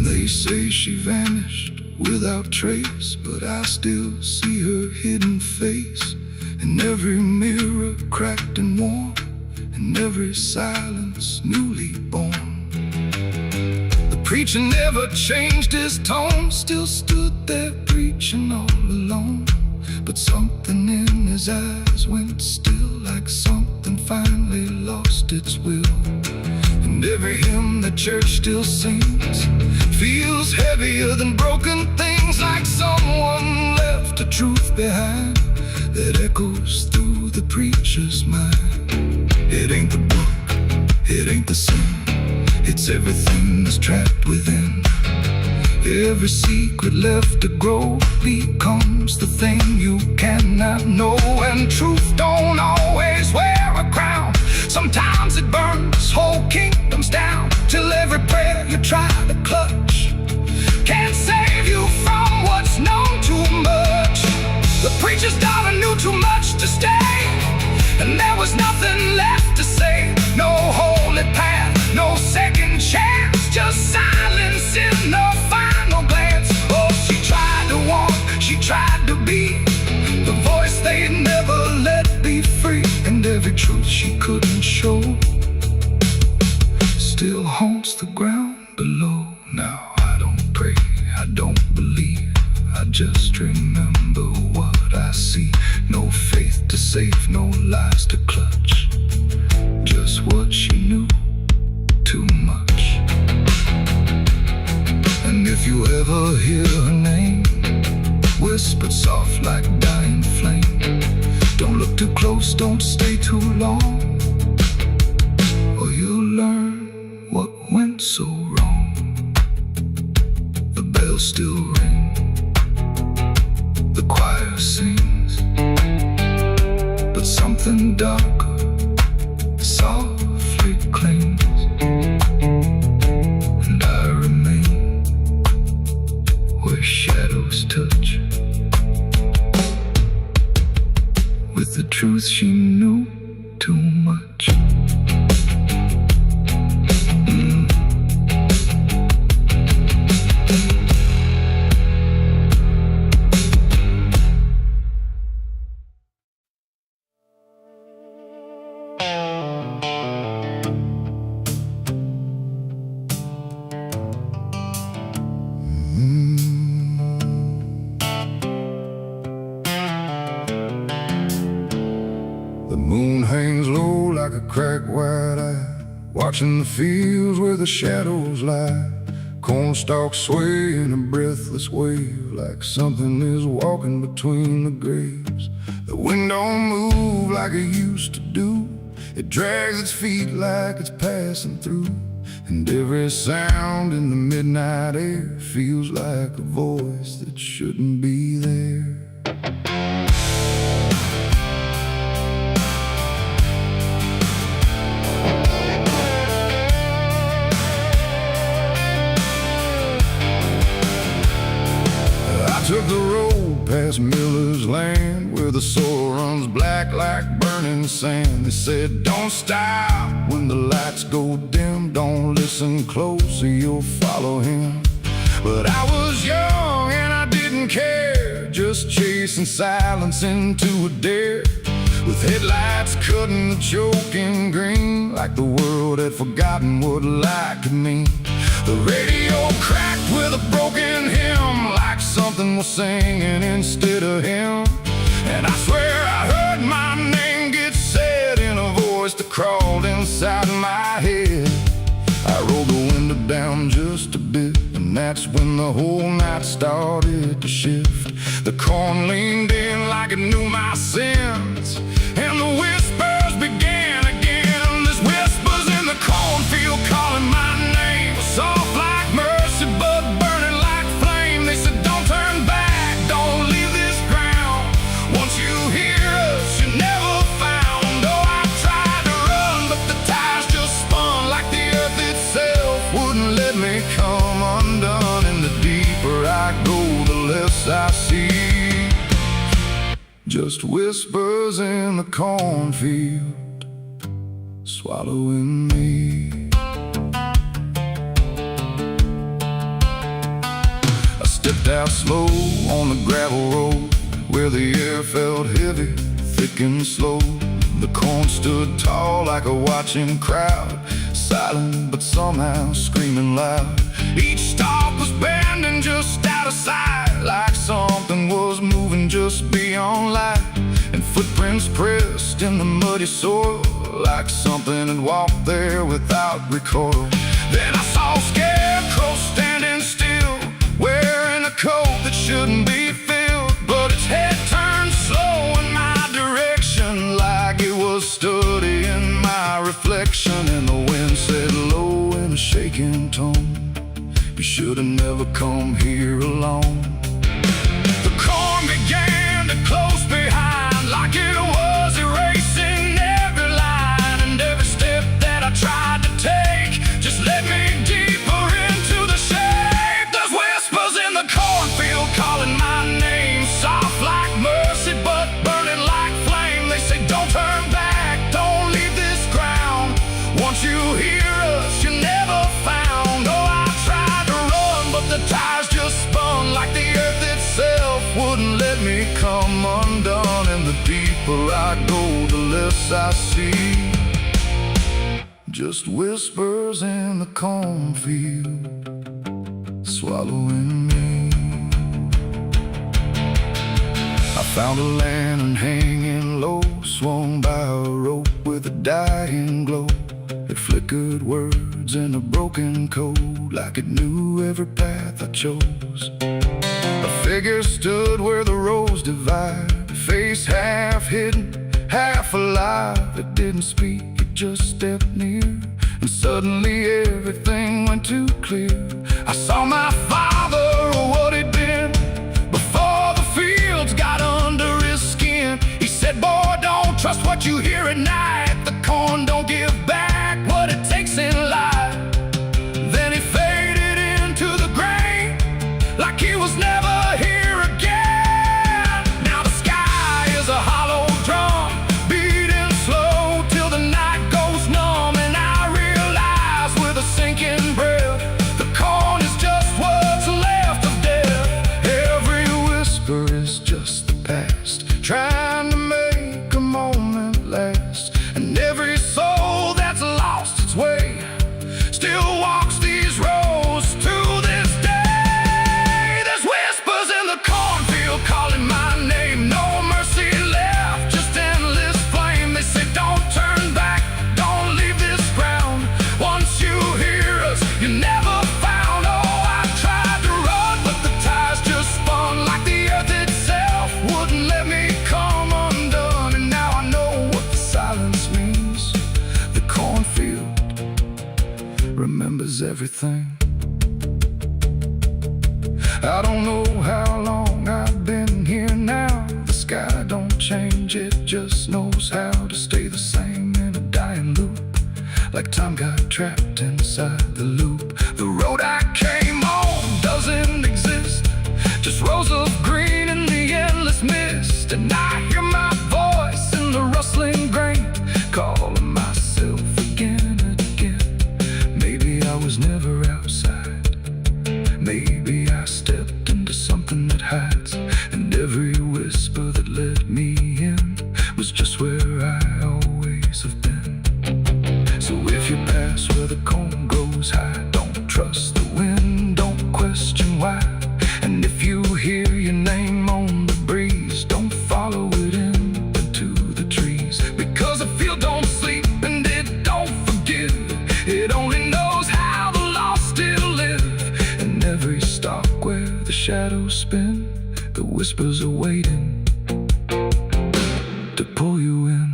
[SPEAKER 2] They say she vanished without trace, but I still see her hidden face in every mirror cracked and worn, in every silence newly born. The preacher never changed his tone, still stood there preaching all alone. But something in his eyes went still, like something finally lost its will. And every hymn the church still sings feels heavier than broken things, like someone left a truth behind that echoes through the preacher's mind. It ain't the book, it ain't the sin, it's everything that's trapped within. Every secret left to grow becomes the thing you cannot know. And truth don't always wear a crown, sometimes it burns whole kingdoms down, till every prayer you try to clutch can't save you from what's known too much. The preacher's daughter knew too much to stay, and there was nothing left to say. No holy path, no second chance, just silence in the final glance. Oh, she tried to walk, she tried to be the voice they'd never let be free. And every truth she couldn't show still haunts the ground below. Now I don't pray, I don't believe, I just remember what I see. No faith to save, no lies to clutch, just what she knew too much. And if you ever hear her name whispered soft like dying flame, don't look too close, don't stay too long, or you'll learn what went so wrong. The bells still ring, the choir sings, but something darker softly clings. And I remain
[SPEAKER 1] with the truth she knew too much.
[SPEAKER 2] The moon hangs low like a cracked white eye, watching the fields where the shadows lie. Corn stalks sway in a breathless wave, like something is walking between the graves. The wind don't move like it used to do, it drags its feet like it's passing through. And every sound in the midnight air feels like a voice that shouldn't be there. I took the road past Miller's land, where the soil runs black like burning sand. They said, don't stop when the lights go dim, don't listen close or you'll follow him. But I was young and I didn't care, just chasing silence into a dare, with headlights cutting the choking green, like the world had forgotten what light could mean. The radio cracked with a broken hymn, like something was singing instead of him. And I swear I heard my name get said in a voice that crawled inside my head. I rolled the window down just a bit, and that's when the whole night started to shift. The corn leaned in like it knew my sins, and the whispers began again. There's whispers in the cornfield calling my name, soft like mercy but burning like flame. They said, don't turn back, don't leave this ground. Once you hear us, you're never found. Oh, I tried to run, but the tires just spun, like the earth itself wouldn't let me come undone. And the deeper I go, the less I see, just whispers in the cornfield, swallowing me. I stepped out slow on the gravel road, where the air felt heavy, thick and slow. The corn stood tall like a watching crowd, silent but somehow screaming loud. Each stalk was bending just out of sight, like something was moving just beyond light. And footprints pressed in the muddy soil, like something had walked there without recoil. Then I saw a scarecrow standing still, wearing a coat that shouldn't be filled, but its head turned slow in my direction, like it was studying my reflection. And the wind said low in a shaking tone, you should have never come here alone. The corn began to close behind, like it was erasing every line. And every step that I tried to take just led me deeper into the shade. There's whispers in the cornfield calling my name, soft like mercy but burning like flame. They say, don't turn back, don't leave this ground. Once you hear us, you're never found. Oh, I tried to run, but the tires just spun, like the earth itself wouldn't let me come undone. And the deeper I go, the less I see, just whispers in the cornfield, swallowing me. I found a lantern hanging low, swung by a rope with a dying glow. It flickered words in a broken code, like it knew every path I chose. A figure stood where the roads divide, face half hidden, half alive. It didn't speak, it just stepped near, and suddenly everything went too clear. I saw my father, or what he'd been, before the fields got under his skin. He said, boy, don't trust what you hear at night. The corn don't give back what it takes in life. Then he faded into the grain, like he was never here again. Now the sky is a hollow drum,
[SPEAKER 1] everything. I don't know how long I've been here now. The sky don't change, it just knows how to stay the same in a dying loop. Like time got trapped inside the loop. The road I came on doesn't exist, just rows of green in the endless mist. And I hear my voice in the rustling grain, calling myself again and again. Maybe I was never outside, maybe I stepped into something that hides, and every whisper that led me in was just where I always have been. So if you pass where the comb goes high, don't trust the wind, don't question why. And if you hear your name on the breeze, don't follow it into the trees. Because the field don't sleep and it don't forgive, it only knows how the lost still live. And every stalk where the shadows spin, the whispers are waiting to pull you in.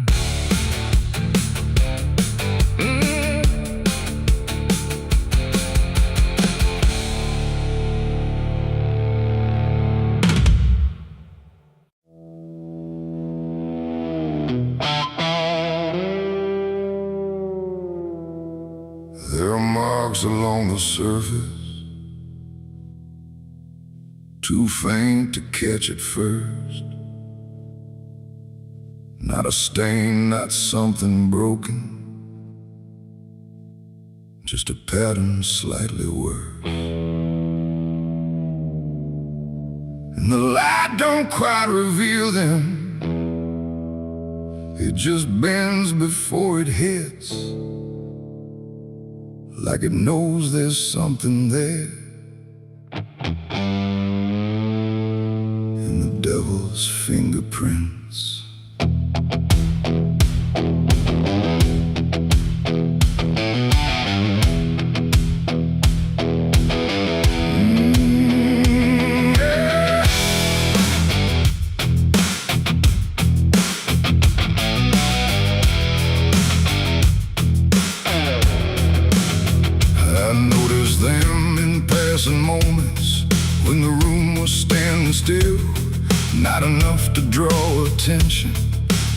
[SPEAKER 2] There are marks along the surface, too faint to catch at first. Not a stain, not something broken, just a pattern slightly worse. And the light don't quite reveal them, it just bends before it hits, like it knows there's something there. And the devil's fingerprints. I noticed them in passing moments when the room was standing still. Not enough to draw attention,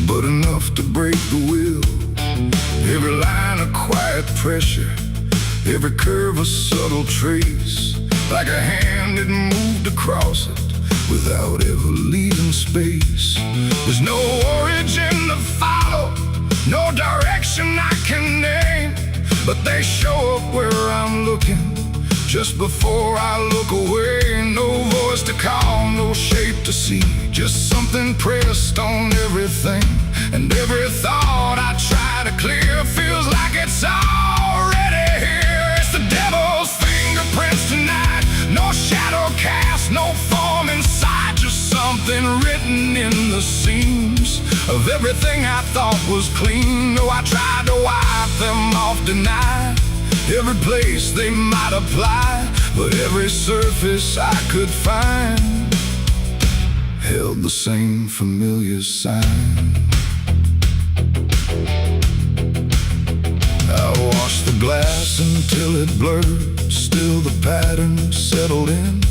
[SPEAKER 2] but enough to break the will. Every line a quiet pressure, every curve a subtle trace, like a hand that moved across it without ever leaving space. There's no origin to follow, no direction I can name, but they show up where I'm looking, just before I look away. No voice to call, no shape to see, just something pressed on everything. And every thought I try to clear feels like it's already here. It's the devil's fingerprints tonight, no shadow cast, no form inside, just something written in the seams of everything I thought was clean. No, I tried to wipe them off, deny every place they might apply, but every surface I could find held the same familiar sign. I washed the glass until it blurred, still the pattern settled in.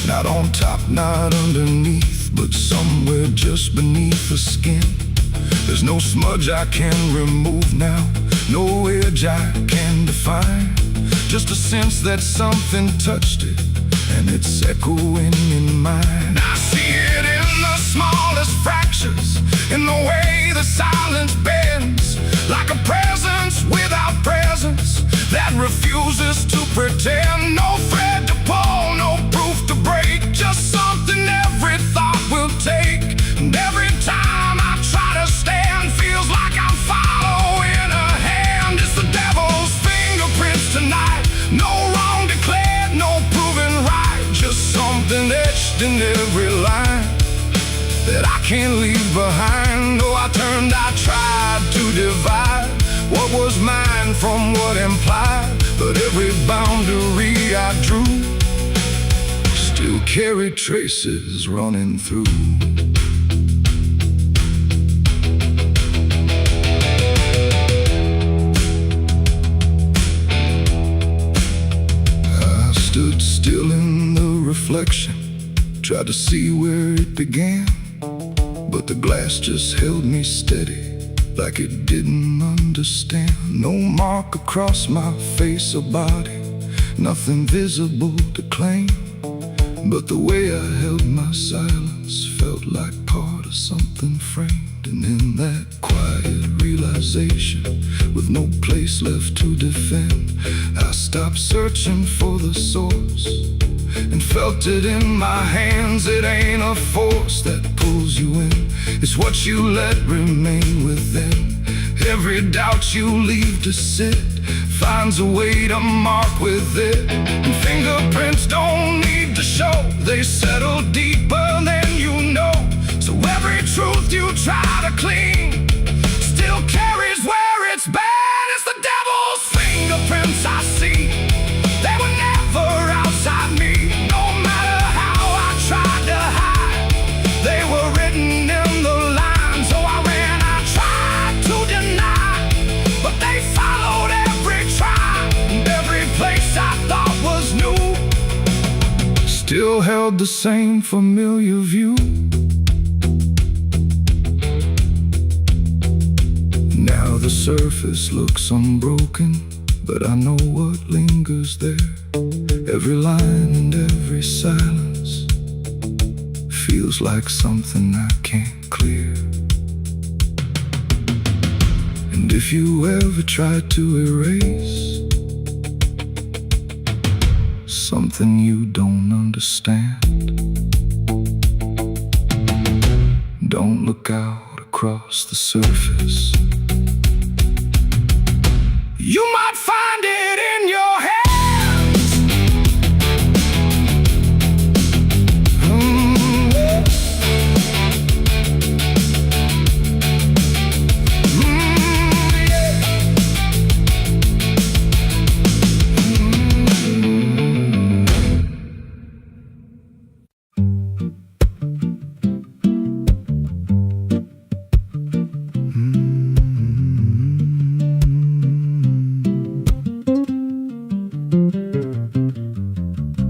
[SPEAKER 2] Not on top, not underneath, but somewhere just beneath the skin. There's no smudge I can remove now, no edge I can define, just a sense that something touched it, and it's echoing in mine. I see it in the smallest fractures, in the way the silence bends, like a presence without presence that refuses to pretend. No thread to pull, no proof to break, just something every thought will take. And every time I try to stand, feels like I'm following a hand. It's the devil's fingerprints tonight, no wrong declared, no proven right, just something etched in every line that I can't leave behind. Oh, I tried to divide what was mine from what implied, but every boundary I drew still carried traces running through.
[SPEAKER 1] reflection, tried to see where it began, but the glass just held me steady, like it didn't understand. No mark across my face or body, nothing visible to claim, but the way I held my silence felt like part of something framed. And in that quiet realization, with no place left to defend, I stopped searching for the source and felt it in my hands. It ain't a force that pulls you in, it's what you let remain within. Every doubt you leave to sit finds a way to mark with it. And fingerprints don't need to show, they settle deeper than you know. So every truth you try to clean still carries where it's been. It's the devil's fingerprints I see, they were never outside me. No matter how I tried to hide, they were written in the lines. So I ran, I tried to deny, but they followed every try. And every place I thought was new still held the same familiar view. Now the surface looks unbroken, but I know what lingers there. Every line and every silence feels like something I can't clear. And if you ever try to erase something you don't understand, don't look out across the surface. You might find it in your hands.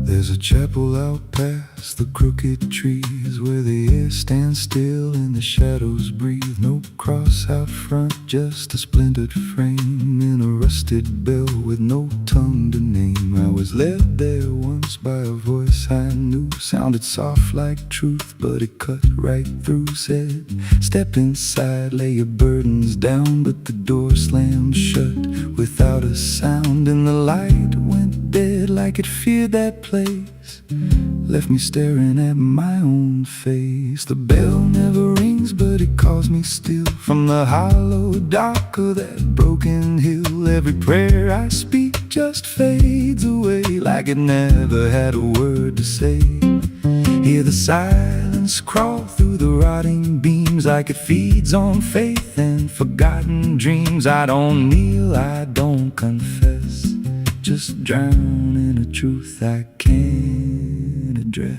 [SPEAKER 1] There's a chapel out past the crooked trees, where the air stands still and the shadows breathe. No cross out front, just a splintered frame in a rusted bell with no tongue to name. I was led there once by a voice I knew, sounded soft like truth, but it cut right through. Said, step inside, lay your burdens down, but the door slammed shut without a sound. And the light went dead like it feared that place, left me staring at my own face. The bell never rings, but it calls me still from the hollow dark of that broken hill. Every prayer I speak just fades away, like it never had a word to say. Hear the silence crawl through the rotting beams, like it feeds on faith and forgotten dreams. I don't kneel, I don't confess, just drown in a truth I can't address.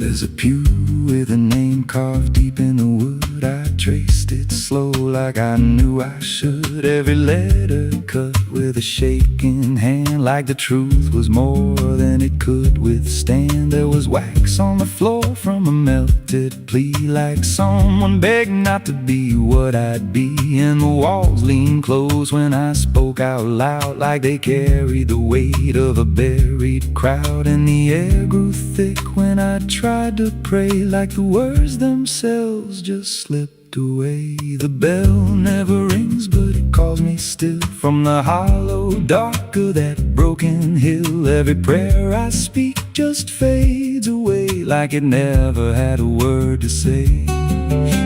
[SPEAKER 1] There's a pew with a name carved deep in the wood. I traced it slow like I knew I should. Every letter cut with a shaking hand, like the truth was more than it could withstand. There was wax on the floor from a melted plea, like someone begged not to be what I'd be. And the walls leaned close when I spoke out loud, like they carried the weight of a buried crowd. And the air grew thick when I tried to pray, like the words themselves just slipped away. The bell never rings, but it calls me still from the hollow dark of that broken hill. Every prayer I speak just fades away, like it never had a word to say.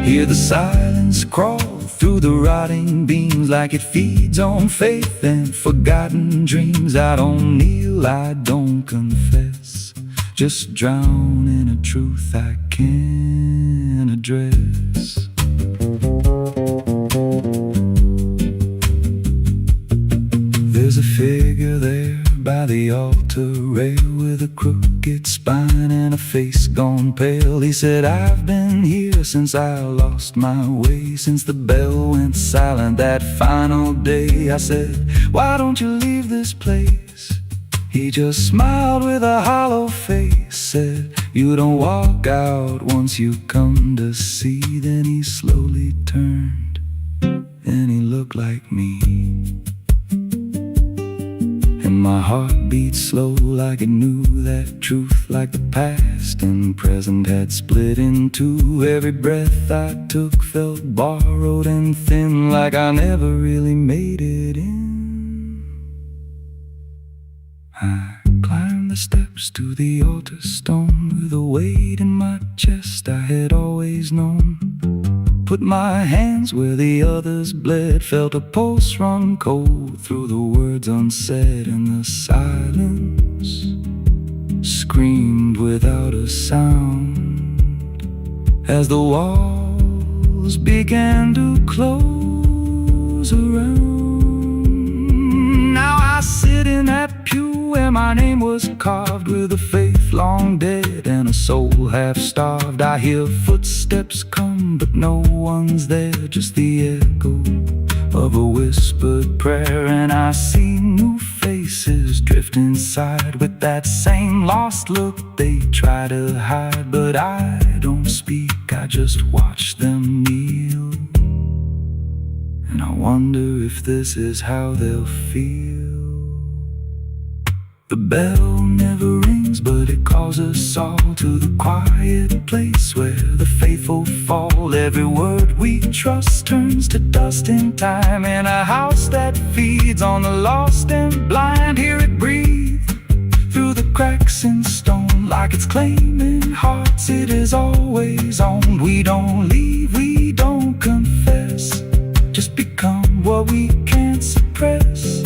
[SPEAKER 1] Hear the silence crawl through the rotting beams, like it feeds on faith and forgotten dreams. I don't kneel, I don't confess, just drown in a truth I can't address. There's a figure there by the altar rail with a crooked
[SPEAKER 3] crooked spine and a face gone pale. He said, I've been here since I lost my way, since the bell went silent that final day. I said, why don't you leave this place? He just smiled with a hollow face, said, you don't walk out once you come to see. Then he slowly turned and he looked like me. And my heart beat slow like it knew that truth, like the past and present had split in two. Every breath I took felt borrowed and thin, like I never really made it in. I climbed the steps to the altar stone with a weight in my chest I had always known. Put my hands where the others bled, felt a pulse run cold through the words unsaid, and the silence screamed without a sound as the walls began to close around. Now I sit in that pew where my name was carved, with a faith long dead and a soul half starved. I hear footsteps come, but no one's there, just the echo of a whispered prayer. And I see new faces drift inside with that same lost look they try to hide. But I don't speak, I just watch them kneel, and I wonder if this is how they'll feel. The bell never rings, but it calls us all to the quiet place where the faithful fall. Every word we trust turns to dust in time, in a house that feeds on the lost and blind. Hear it breathe through the cracks in stone, like it's claiming hearts it is always owned. We don't leave, we don't confess, just become what we can't suppress.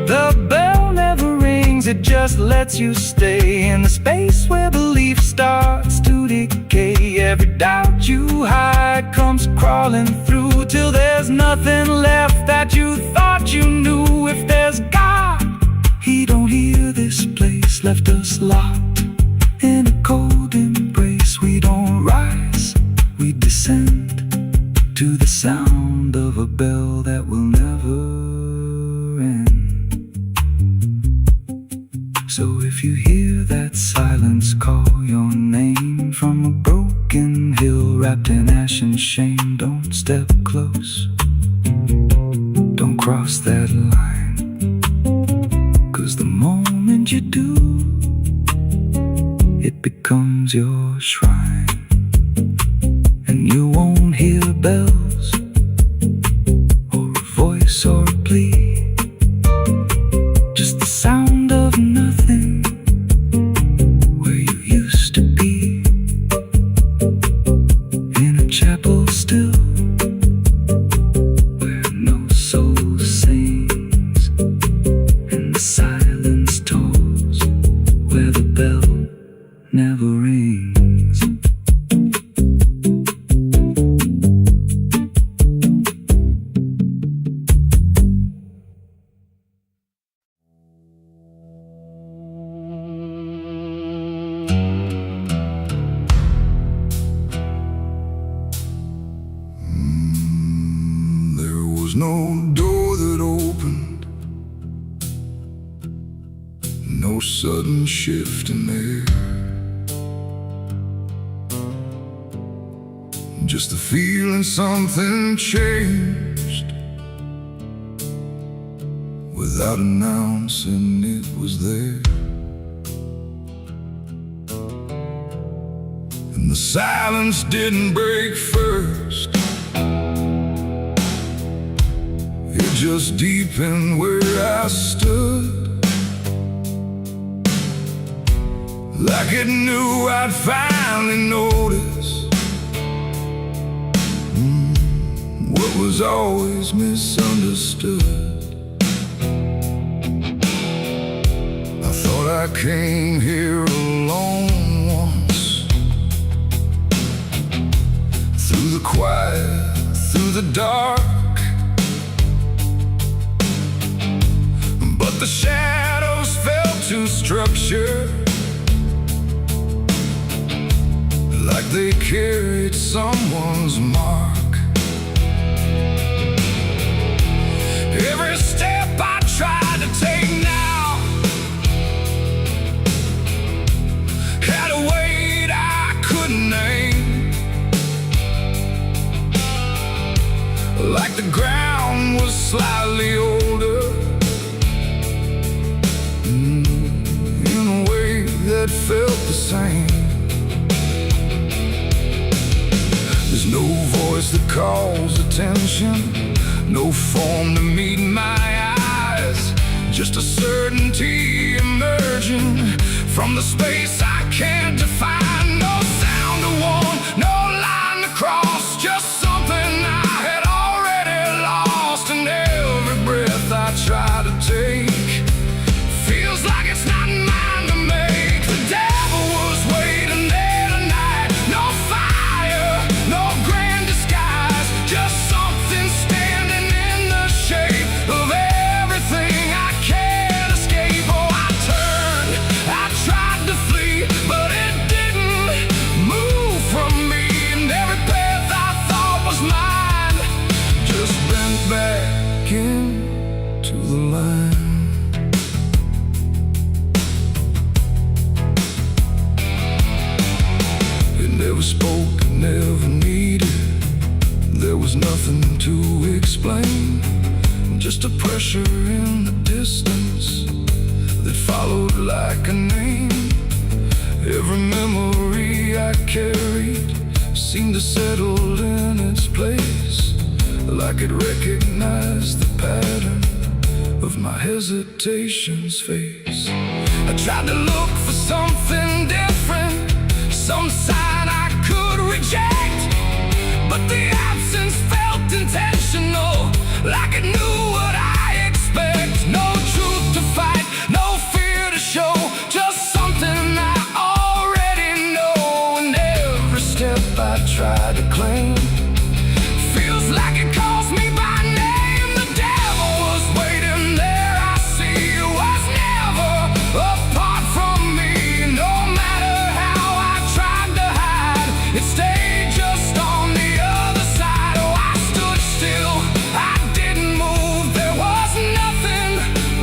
[SPEAKER 3] The bell never rings, it just lets you stay in the space where belief starts to decay. Every doubt you hide comes crawling through, till there's nothing left that you thought you knew. If there's God, He don't hear this place, left us locked in a cold embrace. We don't rise, we descend to the sound of a bell that will never end. So if you hear that silence call your name from a broken hill wrapped in ash and shame, don't step close, don't cross that line, 'cause the moment you do, it becomes your shrine. And you won't hear bells or a voice or a plea, just the sound of nothing where you used to be, in a chapel still where no soul sings, and the silence tolls where the bell never rings.
[SPEAKER 2] There was no door that opened, no sudden shift in air, just the feeling something changed without announcing it was there. And the silence didn't break first, it just deepened where I stood, like it knew I'd finally notice what was always misunderstood. I thought I came here alone once, through the quiet, through the dark, but the shadows felt too structured,
[SPEAKER 1] they carried someone's mark. Every step I tried to take now had a weight I couldn't name. Like the ground was slightly older, in a way that felt the same. There's no voice that calls attention, no form to meet my eyes, just a certainty emerging from the space I can't define. No sound to warn, no line to cross, just something I had already lost. And every breath I try to take feels like it's not mine to make. The devil was waiting there tonight. No fire, no grand disguise, just something standing in the shape of everything I can't escape. Oh, I turned, I tried to flee, but it didn't move from me. And every path I thought was mine just bent back into the line. Never spoke, never needed. There was nothing to explain, just a pressure in the distance that followed like a name. Every memory I carried seemed to settle in its place, like it recognized the pattern of my hesitation's face. I tried to look for something different, some sign I could reject, but the absence felt intentional, like it knew what I expect. No truth to fight, no fear to show, just something I already know. And every step I try to claim feels like it calls me by name. The devil was waiting there, I see. It was never apart from me. No matter how I tried to hide, it stayed just on the other side. Oh, I stood still, I didn't move. There was nothing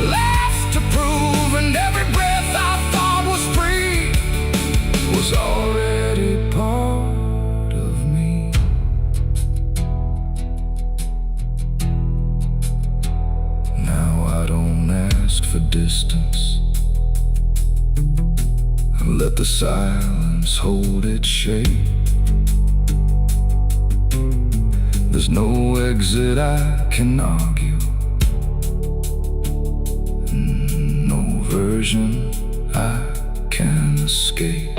[SPEAKER 1] left to prove, and every breath I thought was free was already part of me. Now I don't ask for distance, I let the silence hold its shape. There's no exit I can argue, no version I can escape.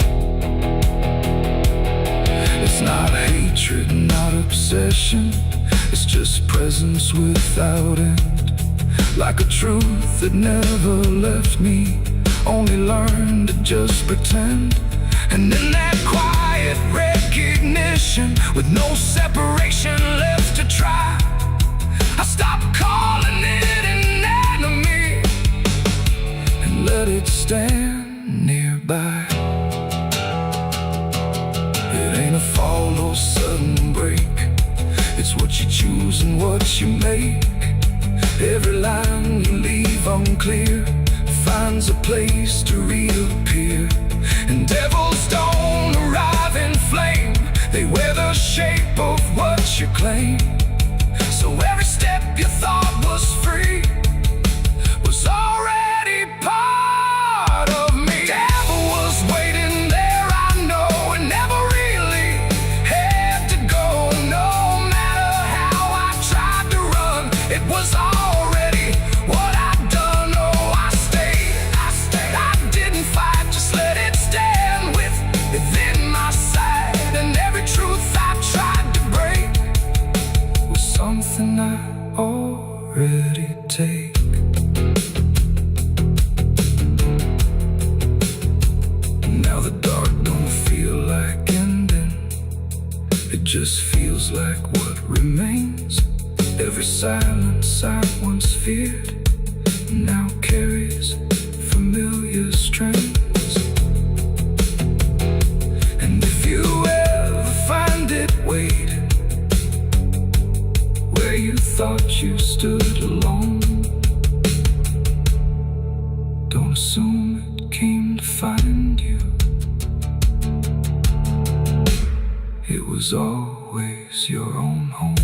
[SPEAKER 1] It's not hatred, not obsession, it's just presence without end. Like a truth that never left me, only learned to just pretend. And in that quiet recognition, with no separation left to try, I stopped calling it an enemy and let it stand nearby. It ain't a fall, no sudden break, it's what you choose and what you make. Every line you leave unclear finds a place to reappear. And devils don't arrive in flame, they wear the shape of what you claim. So every step you thought was free was already part of me. Devil was waiting there, I know, and never really had to go. No matter how I tried to run, it was already what I'd done. Oh, I stayed, I didn't fight, just let it stand within my sight. And every truth I tried to break was something I already take. Now the dark don't feel like ending, it just feels like what remains. Every silence I once feared now carries familiar strings. And if you ever
[SPEAKER 3] was always your own home.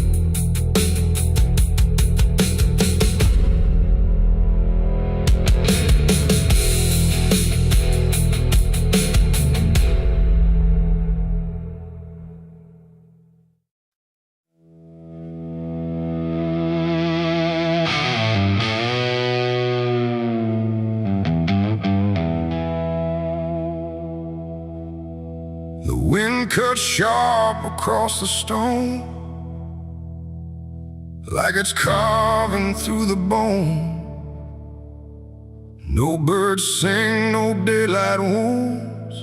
[SPEAKER 2] The wind cut sharp across the stone, like it's carving through the bone. No birds sing, no daylight wounds,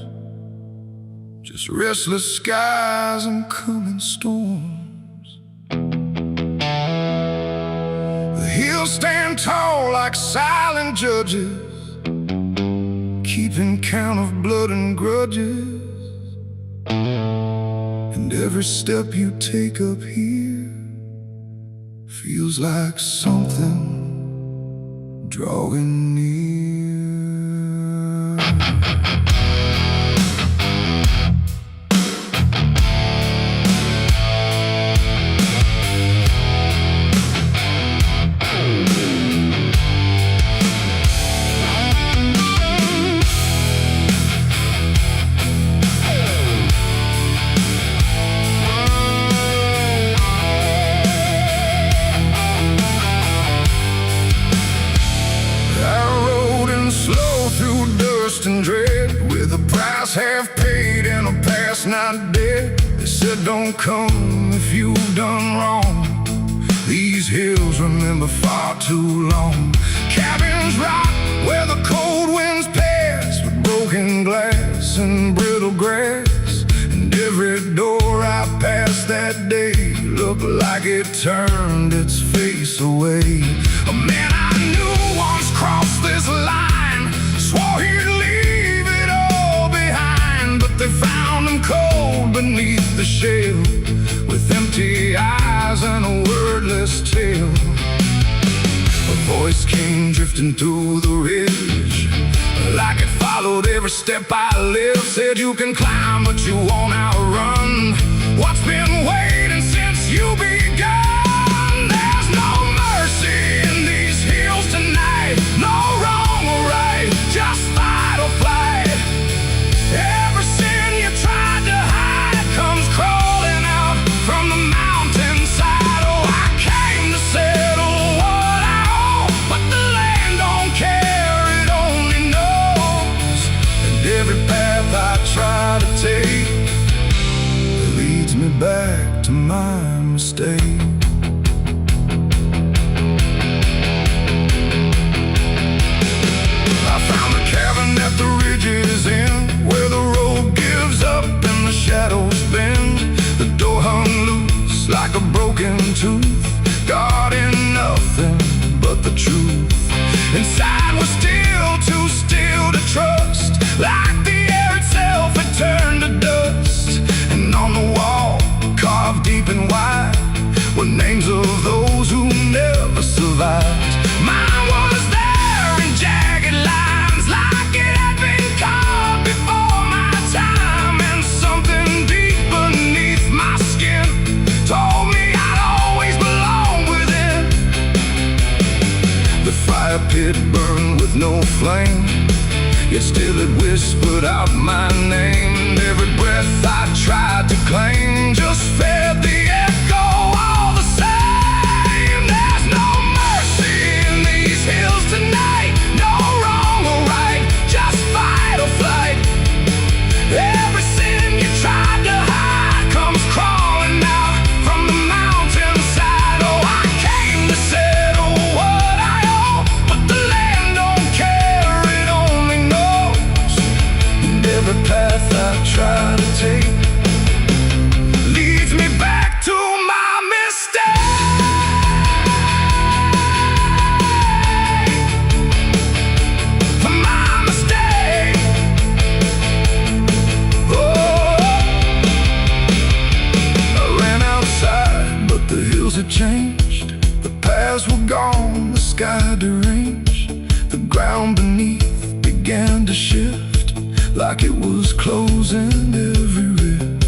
[SPEAKER 2] just restless skies and coming storms. The hills stand tall like silent judges, keeping count of blood and grudges. And every step you take up here feels like something drawing near. And dread, with a price half paid and a past not dead. They said don't come if you've done wrong. These hills remember far too long. Cabins rock where the cold winds pass, with broken glass and brittle grass. And every door I passed that day looked like it turned its face away. A man I knew once crossed this line, swore he'd leave it all behind, but they found him cold beneath the shell, with empty eyes and a wordless tale. A voice came drifting through the ridge, like it followed every step I lived. Said you can climb but you won't outrun what's been waiting since you begun. There's no mercy in these hills tonight, no wrong or right, just fight or flight. Every sin you tried to hide comes crawling out from the mountainside. Oh, I came to settle what I owe, but the land don't care, it only knows. And every path I try to take leads me back to my mistake. At the ridge's end, where the road gives up and the shadows bend, the door hung loose like a broken tooth, guarding nothing but the truth. Inside was still too still to trust, like the air itself had turned to dust. And on the wall, carved deep and wide, were names of those who never survived. Mine was there in jagged lines, like it had been carved before my time. And something deep beneath my skin told me I'd always belong within. The fire pit burned with no flame, yet still it whispered out my name. And every breath I tried to claim just fed the echo all the same. There's no mercy in these hills tonight, no wrong or right, just fight or flight. Every sin you tried to hide comes crawling out from the mountainside. Oh, I came to settle what I owe, but the land don't care, it only knows. And every path I try to take leads me back to my mistake. My mistake. Oh, I ran outside, but the hills had changed. The paths were gone, the sky deranged. The ground beneath began to shift, like it was closing every rift.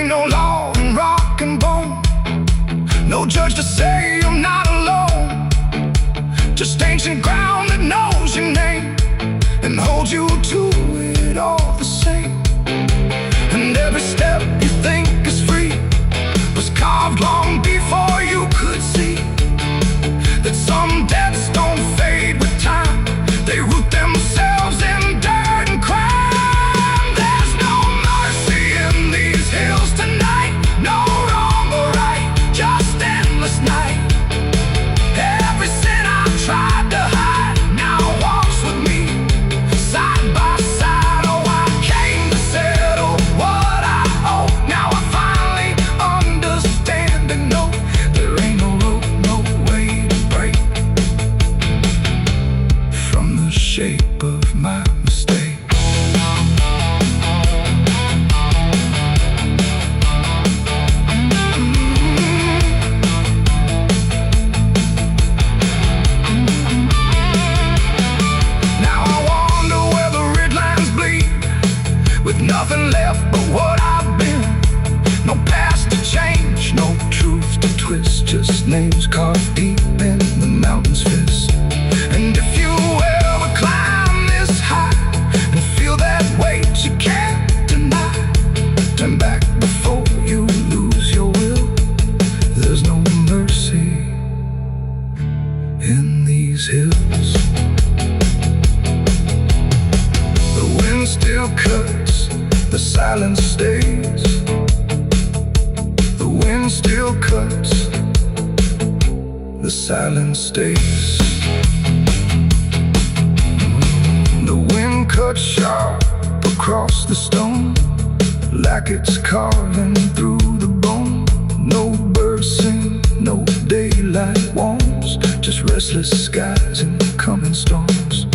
[SPEAKER 2] ain't no law in rock and bone, no judge to say I'm not alone. Just ancient ground that knows your name and holds you to it all the same. And every step you think is free was carved long before you could see that some debts don't fade with time, they root themselves in dirt and crime. There's no mercy in these hills tonight, no wrong or right, just endless night. Every sin I've tried to hide now walks with me, side by side. Oh, I came to settle what I owe. Now I finally understand and know there ain't no rope, no way to break from the shape of my mistake. With nothing left but what I've been, no past to change, no truth to twist, just names carved deep in the mountain's fist. And if you ever climb this high and feel that weight you can't deny, turn back before you lose your will. There's no mercy in these hills. The wind still cuts, the silence stays. The wind still cuts, the silence stays. The wind cuts sharp across the stone, like it's carving through the bone. No birds sing, no daylight warms, just restless skies and coming storms.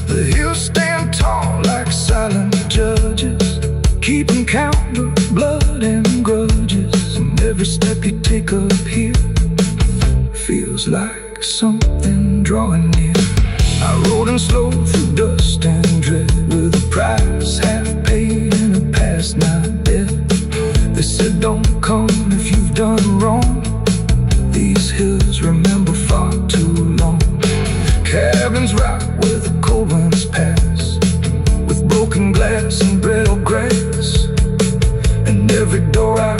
[SPEAKER 2] The hills stand tall like silent judges, keeping count of blood and grudges. And every step you take up here feels like something drawing near. I rode in slow through dust and dread, with a price half paid and a past not dead. They said don't come if you've done wrong, these hills remember far too long. Cabins rock where the cold winds pass, with broken glass and brittle grass. And every door I